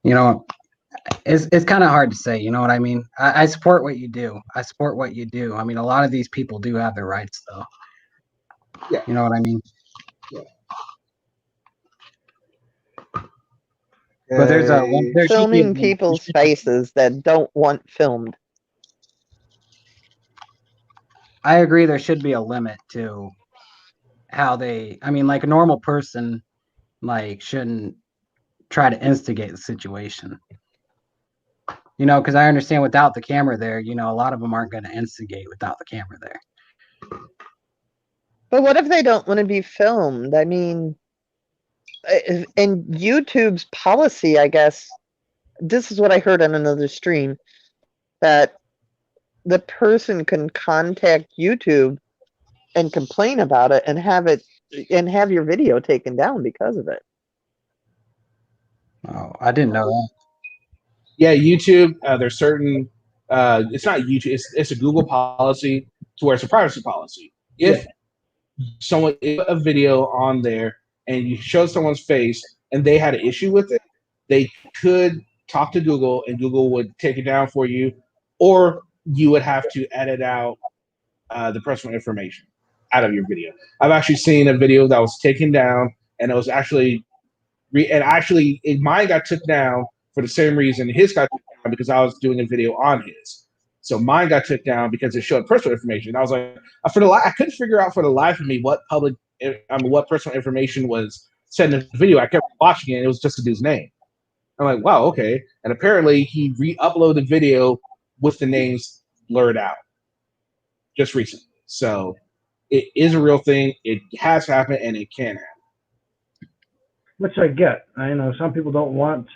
it's kind of hard to say. You know what I mean? I support what you do. I mean, a lot of these people do have their rights, though. Yeah. You know what I mean? Yeah. But there's filming people's faces that don't want filmed. I agree. There should be a limit to how I mean, like a normal person, like shouldn't try to instigate the situation. Because I understand without the camera there, a lot of them aren't going to instigate without the camera there. But what if they don't want to be filmed? I mean, in YouTube's policy, I guess, this is what I heard on another stream, that the person can contact YouTube and complain about it and have your video taken down because of it. Oh, I didn't know that. Yeah, YouTube, there's certain, it's not YouTube, it's a Google policy to where it's a privacy policy. If someone put a video on there and you show someone's face and they had an issue with it, they could talk to Google and Google would take it down for you, or you would have to edit out the personal information out of your video. I've actually seen a video that was taken down and it was actually mine got took down for the same reason his got took down because I was doing a video on his. So mine got took down because it showed personal information. I was like, I couldn't figure out for the life of me what what personal information was said in the video. I kept watching it, and it was just the dude's name. I'm like, wow, okay. And apparently he re-uploaded the video with the names blurred out just recently. So it is a real thing. It has happened, and it can happen. Which I get. I know some people don't want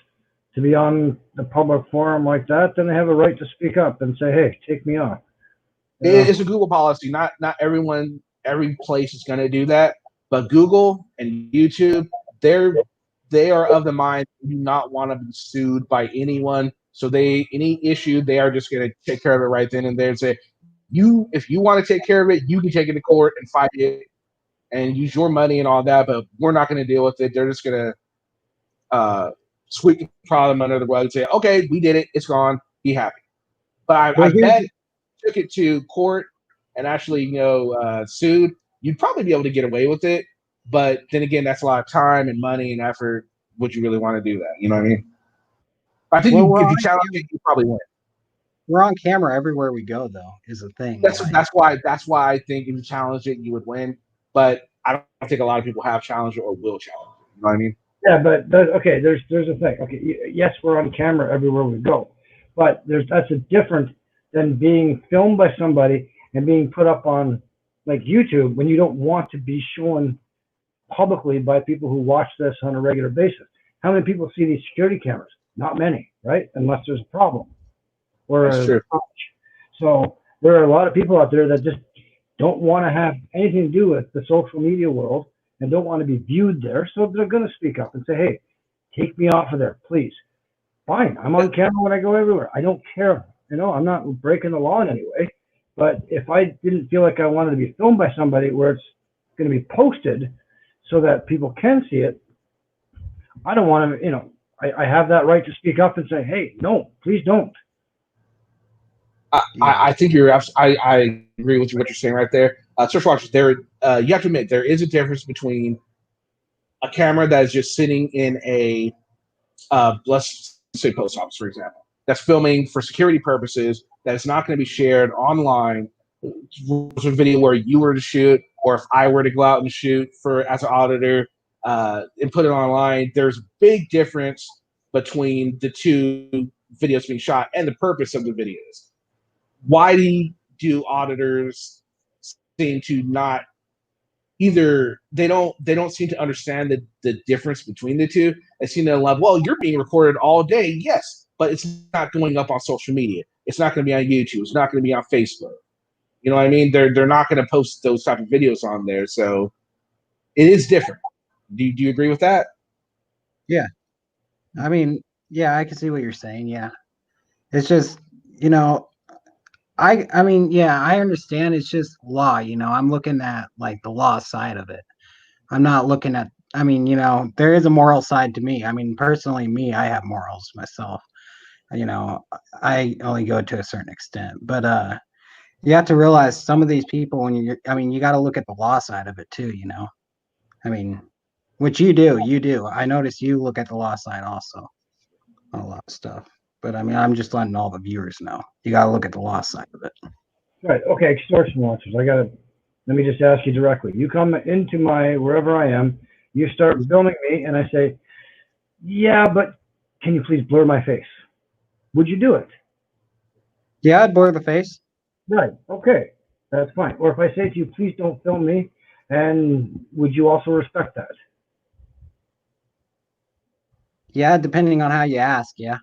to be on the public forum like that. Then they have a right to speak up and say, "Hey, take me off." It's a Google policy. Not every place is going to do that, but Google and YouTube, they are of the mind they do not want to be sued by anyone. So any issue, they are just going to take care of it right then and there and say, if you want to take care of it, you can take it to court and fight it and use your money and all that, but we're not going to deal with it. They're just going to sweep the problem under the rug and say, okay, we did it. It's gone. Be happy. But I bet if you took it to court and actually, sued, you'd probably be able to get away with it. But then again, that's a lot of time and money and effort. Would you really want to do that? You know what I mean? I think if you challenge it, you probably win. We're on camera everywhere we go, though, is the thing. That's why I think if you challenge it, you would win. But I don't think a lot of people have challenged it or will challenge it. You know what I mean? Yeah, but okay, there's a thing. Okay, yes, we're on camera everywhere we go, but that's a different than being filmed by somebody and being put up on like YouTube when you don't want to be shown publicly by people who watch this on a regular basis. How many people see these security cameras? Not many, right? Unless there's a problem. That's true. So there are a lot of people out there that just don't want to have anything to do with the social media world and don't want to be viewed there. So they're going to speak up and say, hey, take me off of there, please. Fine. I'm on camera when I go everywhere. I don't care. I'm not breaking the law in any way. But if I didn't feel like I wanted to be filmed by somebody where it's going to be posted so that people can see it, I don't want to, I have that right to speak up and say, hey, no, please don't. I think I agree with what you're saying right there. Search watchers, you have to admit there is a difference between a camera that is just sitting in a let's say post office, for example, that's filming for security purposes, that is not going to be shared online. A video where you were to shoot, or if I were to go out and shoot as an auditor and put it online, there's a big difference between the two videos being shot and the purpose of the videos. Why do auditors seem to not either? They don't seem to understand the difference between the two. They seem to love, well, you're being recorded all day, yes, but it's not going up on social media. It's not going to be on YouTube. It's not going to be on Facebook. You know what I mean? They're not going to post those type of videos on there. So it is different. Do you agree with that? Yeah. I mean, yeah, I can see what you're saying. Yeah. It's just, I mean, yeah, I understand. It's just law, I'm looking at like the law side of it. I'm not looking at, I mean, there is a moral side to me. I mean, personally, I have morals myself. I only go to a certain extent, but you have to realize some of these people you got to look at the law side of it too, I mean, which you do. I notice you look at the law side also on a lot of stuff. But I mean, I'm just letting all the viewers know. You got to look at the law side of it. Right. Okay. Extortion watchers. Let me just ask you directly. You come into wherever I am, you start filming me, and I say, yeah, but can you please blur my face? Would you do it? Yeah, I'd blur the face. Right. Okay. That's fine. Or if I say to you, please don't film me, and would you also respect that? Yeah, depending on how you ask. Yeah.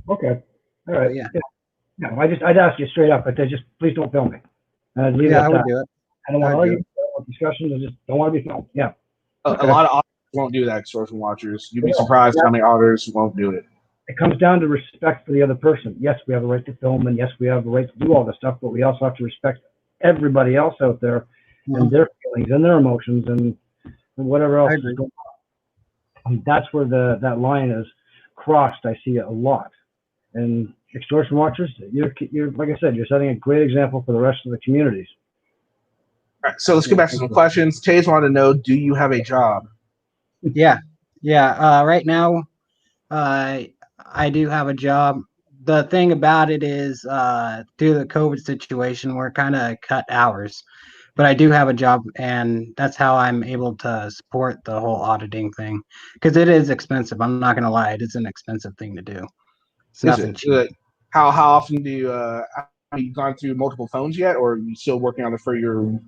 Okay. All right. Yeah. No, I'd ask you straight up, but just please don't film me. And I'd leave Yeah, it I at would that. do it. I don't want to argue, I don't want discussions. I just don't want to be filmed. Yeah. A lot of auditors won't do that, extortion watchers. You'd be surprised how many auditors won't do it. It comes down to respect for the other person. Yes, we have a right to film, and yes, we have a right to do all this stuff, but we also have to respect everybody else out there and their feelings and their emotions and whatever else is going on. And that's where that line is crossed. I see it a lot. And extortion watchers, you're like I said, you're setting a great example for the rest of the communities. All right, so let's get back to some questions. Taze wanted to know, do you have a job? Yeah. Right now, I do have a job. The thing about it is, due to the COVID situation, we're kind of cut hours. But I do have a job, and that's how I'm able to support the whole auditing thing. Because it is expensive. I'm not gonna lie, it is an expensive thing to do. It's Is nothing it? cheap. How often do you have you gone through multiple phones yet, or are you still working on it for your?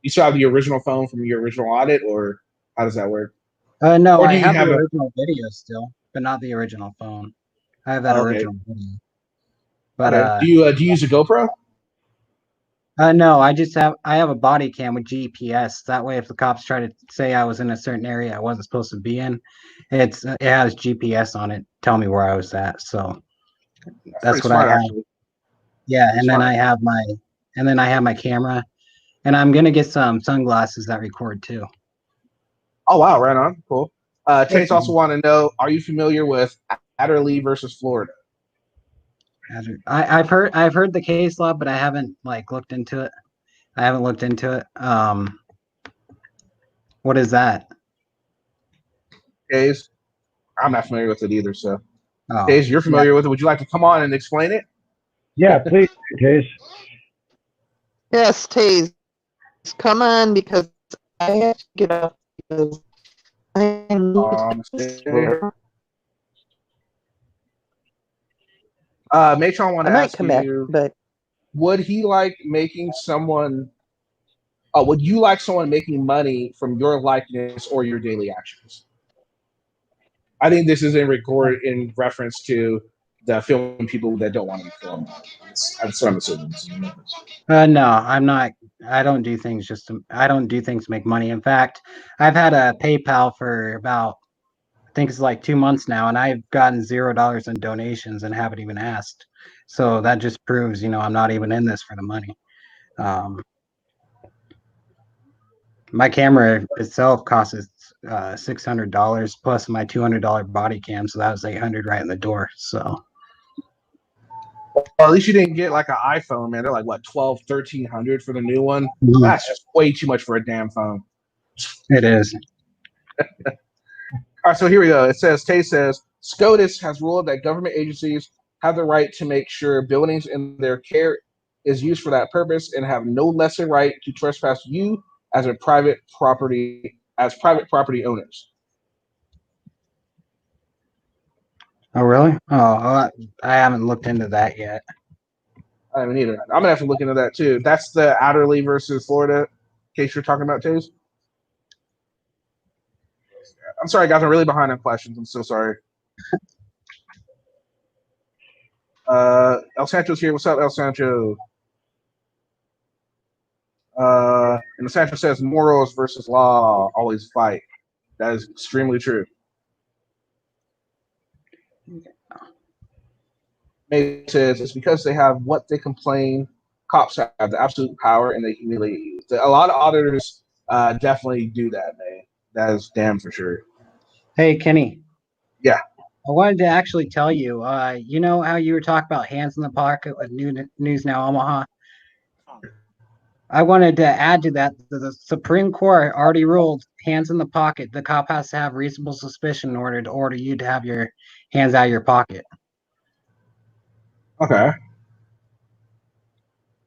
You still have the original phone from your original audit, or how does that work? No, Or I do you have the have a? original video still, but not the original phone. I have that Oh, okay. original video. But Okay. Do you use a GoPro? no, I have a body cam with GPS. That way, if the cops try to say I was in a certain area I wasn't supposed to be in, it has GPS on it, tell me where I was at. So That's that's pretty what I smart, have. actually. Yeah, Pretty smart. and then I have my camera, and I'm gonna get some sunglasses that record too. Oh wow, right on, cool. Chase Yes. also want to know: are you familiar with Adderley versus Florida? I've heard the case law, but I haven't like looked into it. I haven't looked into it. What is that? Days, I'm not familiar with it either. So, Oh, Days, you're yeah. familiar with it. Would you like to come on and explain it? Yeah, please, Case. Yes, Taze, come on because I have to get up because I need to swear. Matron want I to might ask come back, you: but would he like making someone? Would you like someone making money from your likeness or your daily actions? I think this is in reference to the filming people that don't want to be filmed. That's what I'm assuming. No, I'm not. I don't do things I don't do things to make money. In fact, I've had a PayPal for about, I think it's like 2 months now, and I've gotten $0 in donations and haven't even asked. So that just proves, I'm not even in this for the money. Um, my camera itself costs $600 plus my $200 body cam, so that was $800 right in the door. So Well, at least you didn't get like an iPhone, man. They're like what 12, 1300 for the new one. That's just way too much for a damn phone. it is. All right, so here we go. It says Tay says SCOTUS has ruled that government agencies have the right to make sure buildings in their care is used for that purpose and have no lesser right to trespass you as private property owners. Oh, really? Oh, I haven't looked into that yet. I haven't either. I'm gonna have to look into that too. That's the Adderley versus Florida case you're talking about, Taze. I'm sorry, guys. I'm really behind on questions. I'm so sorry. El Sancho's here. What's up, El Sancho? And El Sancho says morals versus law always fight. That is extremely true. May says it's because they have what they complain. Cops have the absolute power and they humiliate you. A lot of auditors definitely do that, man. That is damn for sure. Hey, Kenny. Yeah. I wanted to actually tell you, you know how you were talking about hands in the pocket with News Now Omaha? I wanted to add to that. The Supreme Court already ruled hands in the pocket. The cop has to have reasonable suspicion in order to order you to have your hands out of your pocket. Okay.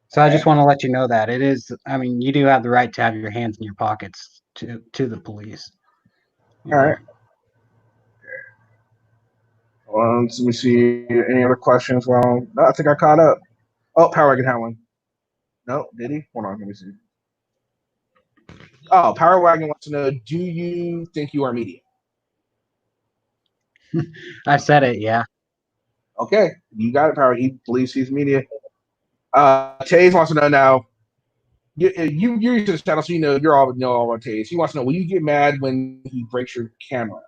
So I just want to let you know that it is. I mean, you do have the right to have your hands in your pockets to the police. All right. Let me see. Any other questions? Well, no, I think I caught up. Oh, Power Wagon had one. No, did he? Hold on, let me see. Oh, Power Wagon wants to know: do you think you are media? I said it. Yeah. Okay, you got it, Power. He believes he's media. Taze wants to know now. You're used to this channel, so you're all about Taze. He wants to know: will you get mad when he breaks your camera?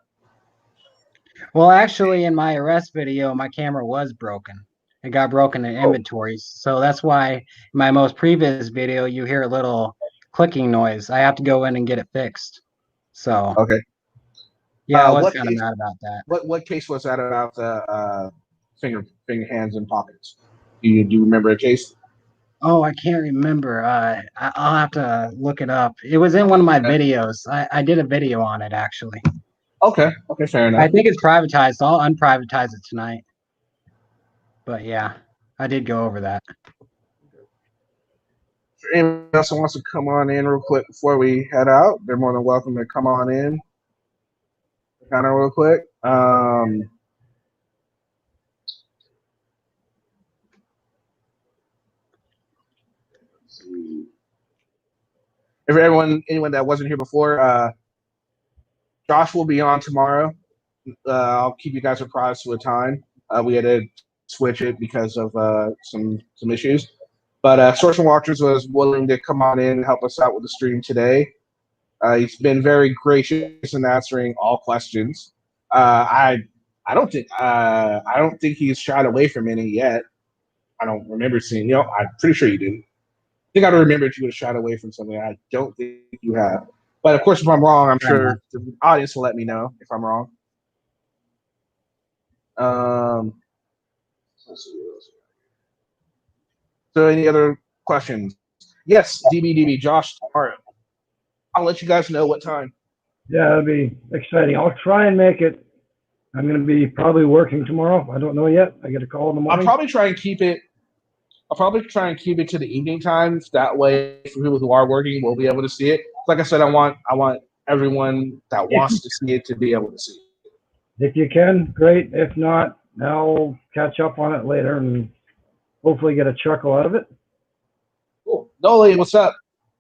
Well, actually, in my arrest video, my camera was broken. It got broken in inventories. So that's why in my most previous video, you hear a little clicking noise. I have to go in and get it fixed. So, okay. Yeah, I was kind of mad about that. What case was that about the finger, hands, and pockets? Do you remember a case? Oh, I can't remember. I'll have to look it up. It was in one of my videos. I did a video on it, actually. Okay, fair enough. I think it's privatized. So I'll unprivatize it tonight. But yeah, I did go over that. Anyone else who wants to come on in real quick before we head out, they're more than welcome to come on in. Kind of real quick. If anyone that wasn't here before, Josh will be on tomorrow. I'll keep you guys apprised to a time. We had to switch it because of some issues. But Social Watchers was willing to come on in and help us out with the stream today. He's been very gracious in answering all questions. I don't think he's shied away from any yet. I don't remember seeing. I'm pretty sure you didn't. I think I remember if you would have shied away from something. I don't think you have. But of course, if I'm wrong, I'm sure the audience will let me know if I'm wrong. Let's see what else. So, any other questions? Yes, DBDB, Josh tomorrow. I'll let you guys know what time. Yeah, that'll be exciting. I'll try and make it. I'm going to be probably working tomorrow. I don't know yet. I get a call in the morning. I'll probably try and keep it to the evening times. That way, for people who are working, we'll be able to see it. Like I said, I want everyone that wants to see it to be able to see it. If you can, great. If not, I'll catch up on it later and hopefully get a chuckle out of it. Cool. Noli, what's up?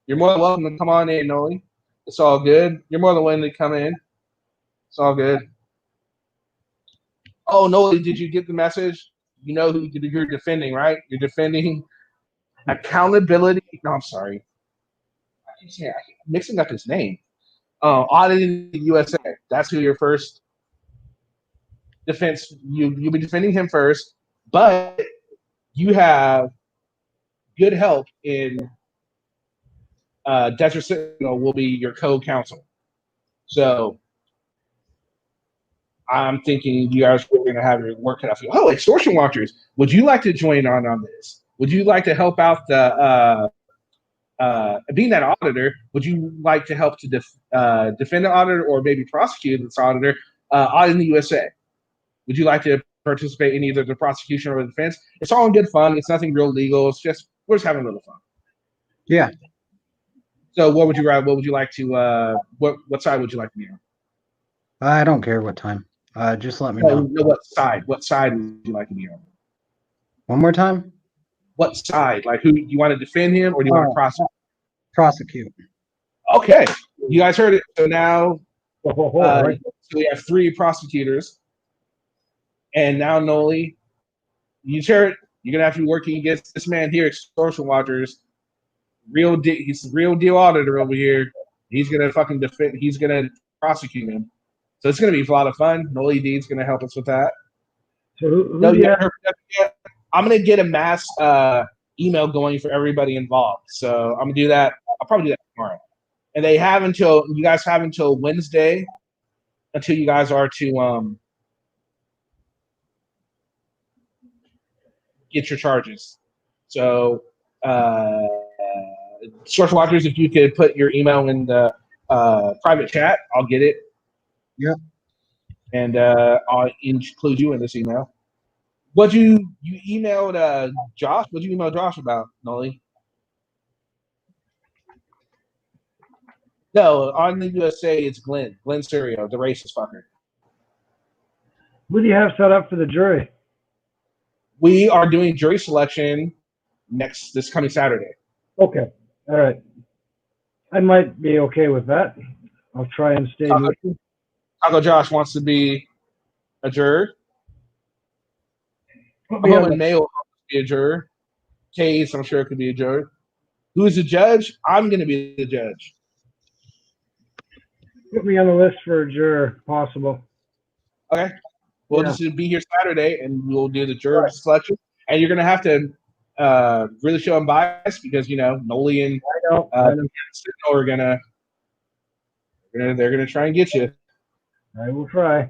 You're more than welcome to come on in, Noli. It's all good. You're more than willing to come in. It's all good. Oh, Noli, did you get the message? You know who you're defending, right? You're defending accountability. No, I'm sorry. I'm mixing up his name. Auditing the USA. That's who your first defense. You'll be defending him first, but you have good help in Desert Sentinel will be your co-counsel. So I'm thinking you guys are going to have your work cut out for you. Oh, Extortion Watchers, would you like to join on this? Would you like to help out the being that auditor? Would you like to help to defend the auditor or maybe prosecute this auditor auditing the USA? Would you like to participate in either the prosecution or the defense? It's all in good fun. It's nothing real legal. It's just we're just having a little fun. Yeah. So what would you rather? What would you like to? What side would you like to be on? I don't care what time. Just let me know. No, what side? What side would you like to be on? One more time. What side? Like, who you want to defend him or do you want to prosecute? Prosecute. Okay, you guys heard it. So now, Right. so we have 3 prosecutors, and now Noli, you heard it. You're gonna have to be working against this man here, Extortion Watchers. He's the real deal auditor over here. He's gonna fucking defend. He's gonna prosecute him. So it's going to be a lot of fun. Noli D's going to help us with that. So I'm going to get a mass email going for everybody involved. So I'm going to do that. I'll probably do that tomorrow. And you guys have until Wednesday until you guys are to get your charges. So Source Watchers, if you could put your email in the private chat, I'll get it. Yeah. And I'll include you in this email. What you emailed Josh? What you email Josh about, Noli? No, on the USA, it's Glenn Serio, the racist fucker. What do you have set up for the jury? We are doing jury selection this coming Saturday. Okay. All right. I might be okay with that. I'll try and stay with you. Taco Josh wants to be a juror. Mayo wants to be a juror. Case, I'm sure, could be a juror. Who's the judge? I'm going to be the judge. Put me on the list for a juror, if possible. Okay. We'll just be here Saturday, and we'll do the juror selection. And you're going to have to really show them bias because, Noli and are going to they're going to try and get you. I will try.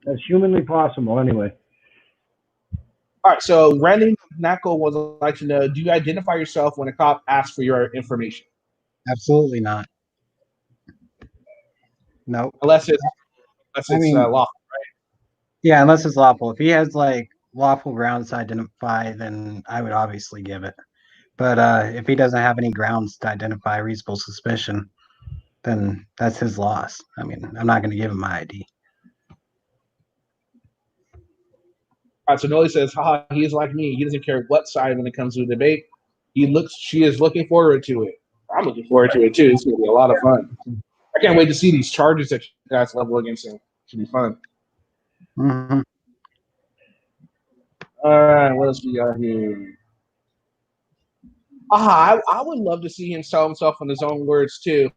As humanly possible, anyway. All right, so Randy Knackle would like to know, do you identify yourself when a cop asks for your information? Absolutely not. Nope. unless it's I mean, lawful. yeah, unless it's lawful. If he has like lawful grounds to identify, then I would obviously give it. But if he doesn't have any grounds to identify reasonable suspicion, then that's his loss. I mean, I'm not going to give him my ID. All right, so Noli says, haha, he is like me. He doesn't care what side when it comes to a debate. She is looking forward to it. I'm looking forward to it too. It's gonna be a lot of fun. I can't wait to see these charges that you guys level against him. Should be fun. Mm-hmm. All right, what else we got here? I would love to see him sell himself in his own words too.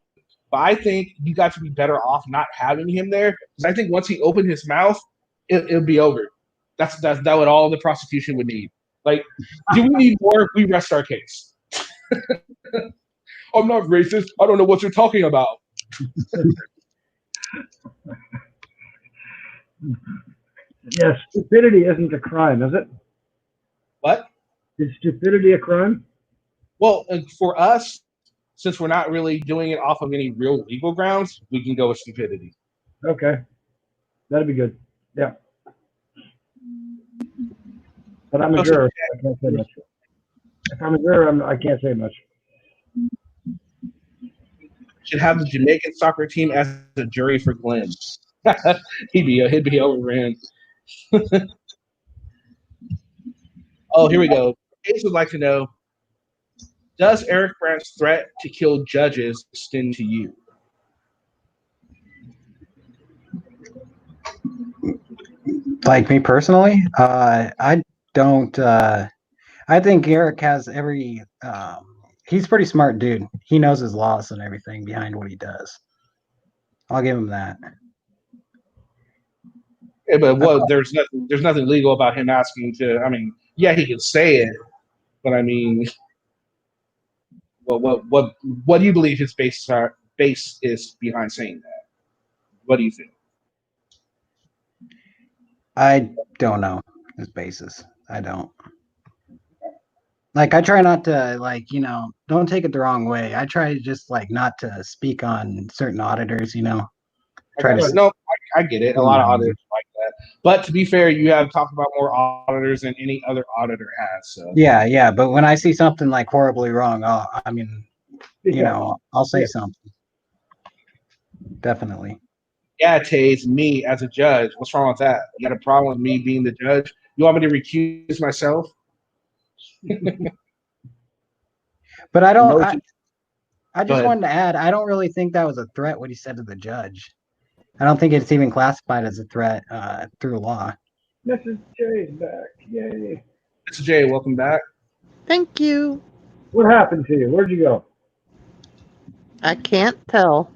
But I think you got to be better off not having him there. Because I think once he opened his mouth, it'll be over. That's what all the prosecution would need. Like, do we need more? We rest our case. I'm not racist. I don't know what you're talking about. Yes, stupidity isn't a crime, is it? What? Is stupidity a crime? Well, for us, since we're not really doing it off of any real legal grounds, we can go with stupidity. Okay, that'd be good. Yeah. But I'm a juror, so I can't say much. If I'm a juror, I can't say much. Should have the Jamaican soccer team as a jury for Glenn. he'd be overran. Oh, here we go. Hayes would like to know: does Eric Brandt's threat to kill judges extend to you? Like me personally, I don't. I think Eric has every. He's a pretty smart dude. He knows his laws and everything behind what he does. I'll give him that. Yeah, but there's nothing legal about him asking to. I mean, yeah, he can say it, but I mean, what do you believe his base is behind saying that? What do you think? I don't know his basis. I don't. Like, I try not to, like, don't take it the wrong way. I try just, like, not to speak on certain auditors, Try to. No, I get it. A lot of auditors like that. But to be fair, you have talked about more auditors than any other auditor has. So Yeah. But when I see something, like, horribly wrong, I'll say something. Definitely. yeah, Taze, me as a judge. What's wrong with that? You got a problem with me being the judge? You want me to recuse myself? But I don't. No, I just wanted to add, I don't really think that was a threat, what he said to the judge. I don't think it's even classified as a threat through law. Mrs. J's back. Yay. Mr. J, welcome back. Thank you. What happened to you? Where'd you go? I can't tell.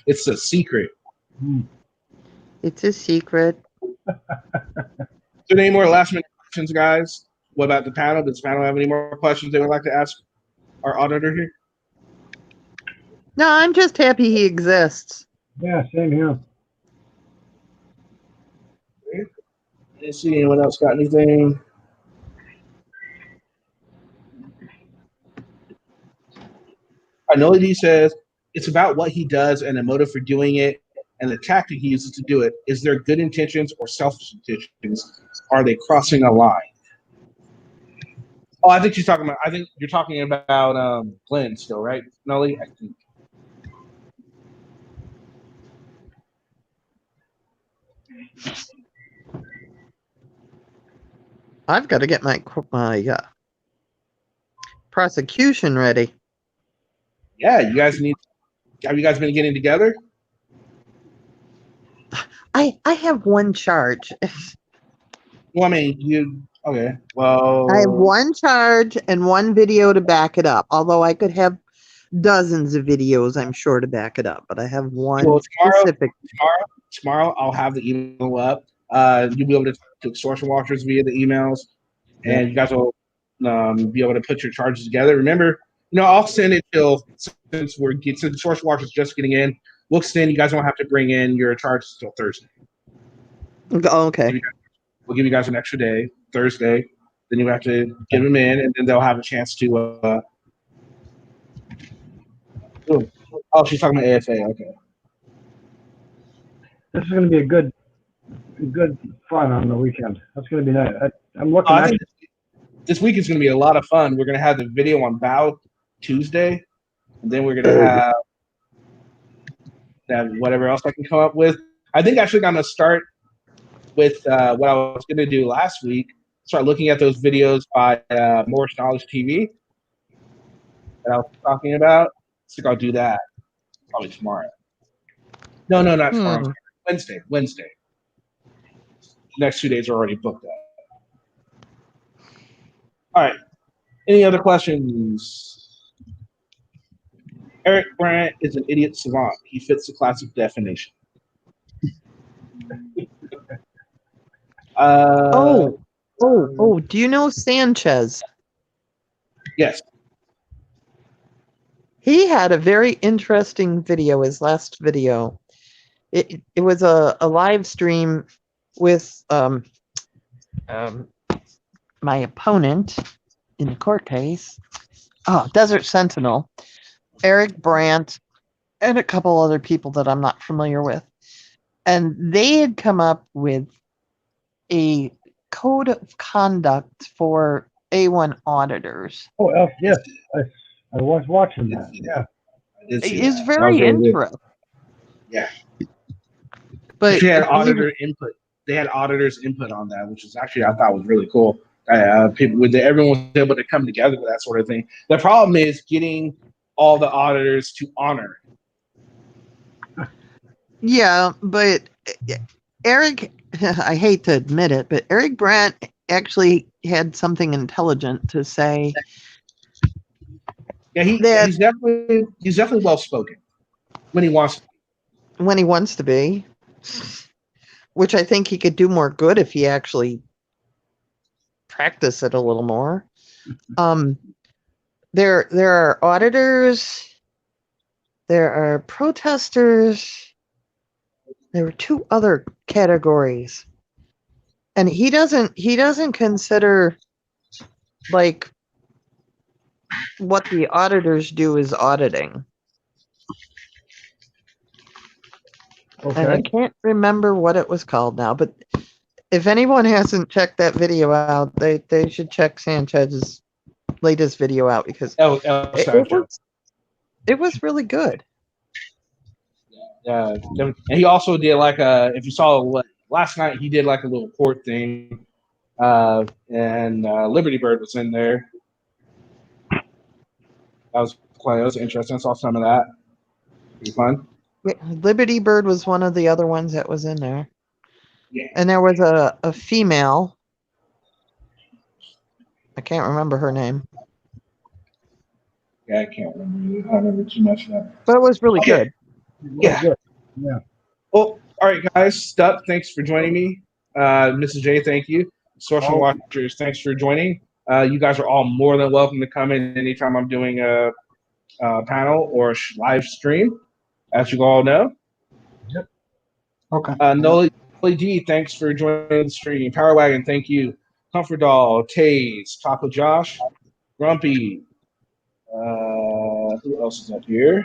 It's a secret. It's a secret. So any more last minute questions, guys? What about the panel? Does the panel have any more questions they would like to ask our auditor here? No, I'm just happy he exists. Yeah, same here. Let's see, anyone else got anything? I know that he says it's about what he does and the motive for doing it and the tactic he uses to do it. Is there good intentions or selfish intentions? Are they crossing a line? Oh, I think you're talking about Glenn still, right, Noli? I think. I've got to get my prosecution ready. Yeah, have you guys been getting together? I have one charge. Well, I mean, okay. Well, I have one charge and one video to back it up. Although I could have dozens of videos, I'm sure, to back it up. But I have one specific. Tomorrow, I'll have the email up. You'll be able to talk to extortion watchers via the emails, and you guys will be able to put your charges together. Remember, I'll send it since extortion watchers just getting in. We'll extend. You guys won't have to bring in your charges until Thursday. Okay. We'll give you guys an extra day, Thursday. Then you have to get them in, and then they'll have a chance to. Oh, she's talking about AFA. Okay. This is going to be a good fun on the weekend. That's going to be nice. I'm looking I at think this week is going to be a lot of fun. We're going to have the video on Bow Tuesday, and then we're going to have whatever else I can come up with. I think actually I'm going to start with what I was going to do last week. Start looking at those videos by Morris Knowledge TV that I was talking about. I think I'll do that probably tomorrow. No, not tomorrow. Wednesday. The next 2 days are already booked up. All right. Any other questions? Eric Brandt is an idiot savant. He fits the classic definition. Oh, do you know Sanchez? Yes. He had a very interesting video, his last video. It was a live stream with my opponent in the court case. Oh, Desert Sentinel, Eric Brandt, and a couple other people that I'm not familiar with. And they had come up with a code of conduct for A1 auditors. Oh, yes. I was watching that. Yeah. It's very interesting. Yeah. But they had auditor input. They had auditors' input on that, which is actually I thought was really cool. Everyone was able to come together with that sort of thing. The problem is getting all the auditors to honor. Yeah, but Eric, I hate to admit it, but Eric Brandt actually had something intelligent to say. Yeah, he's definitely well spoken when he wants to. When he wants to be, which I think he could do more good if he actually practiced it a little more. There are auditors, there are protesters. There were two other categories, and he doesn't consider like what the auditors do is auditing. Okay. And I can't remember what it was called now, but if anyone hasn't checked that video out, they should check Sanchez's latest video out because it was really good. And he also did if you saw last night, he did like a little court thing, and Liberty Bird was in there. That was interesting. I saw some of that. Pretty fun. Liberty Bird was one of the other ones that was in there. Yeah. And there was a female. I can't remember her name. Yeah, I can't remember too much of that. But it was really good. Yeah. Well, all right, guys. Stup, thanks for joining me. Mrs. J, thank you. Social Watchers, thanks for joining. You guys are all more than welcome to come in anytime I'm doing a panel or a live stream, as you all know. Yep. Okay. Noli D, thanks for joining the stream. Power Wagon, thank you. Comfort Doll, Taze, Taco Josh, Grumpy. Who else is up here?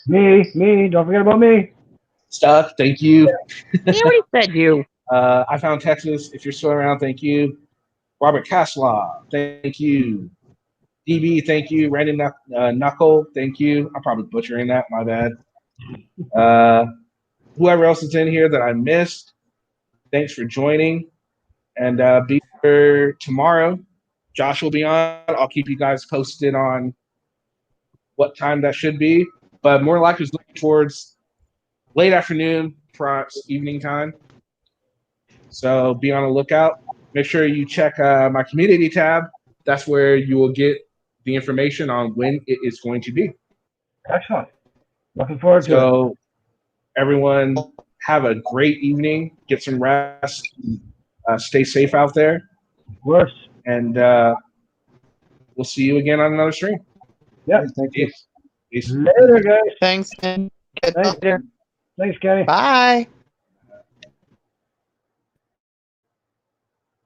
Me. Don't forget about me. Stuff, thank you. He already said you. I found Texas. If you're still around, thank you. Robert Kaslow, thank you. DB, thank you. Randy Knuckle, thank you. I'm probably butchering that. My bad. Whoever else is in here that I missed, thanks for joining. And be here tomorrow. Josh will be on. I'll keep you guys posted on what time that should be. But more likely it's looking towards late afternoon, perhaps evening time. So be on the lookout. Make sure you check my community tab. That's where you will get the information on when it is going to be. Excellent. Looking forward to it. So everyone have a great evening. Get some rest. Stay safe out there. Of course. And we'll see you again on another stream. Yeah. Thank you. Peace. Later, guys. Thanks. Thanks, Kenny. Bye.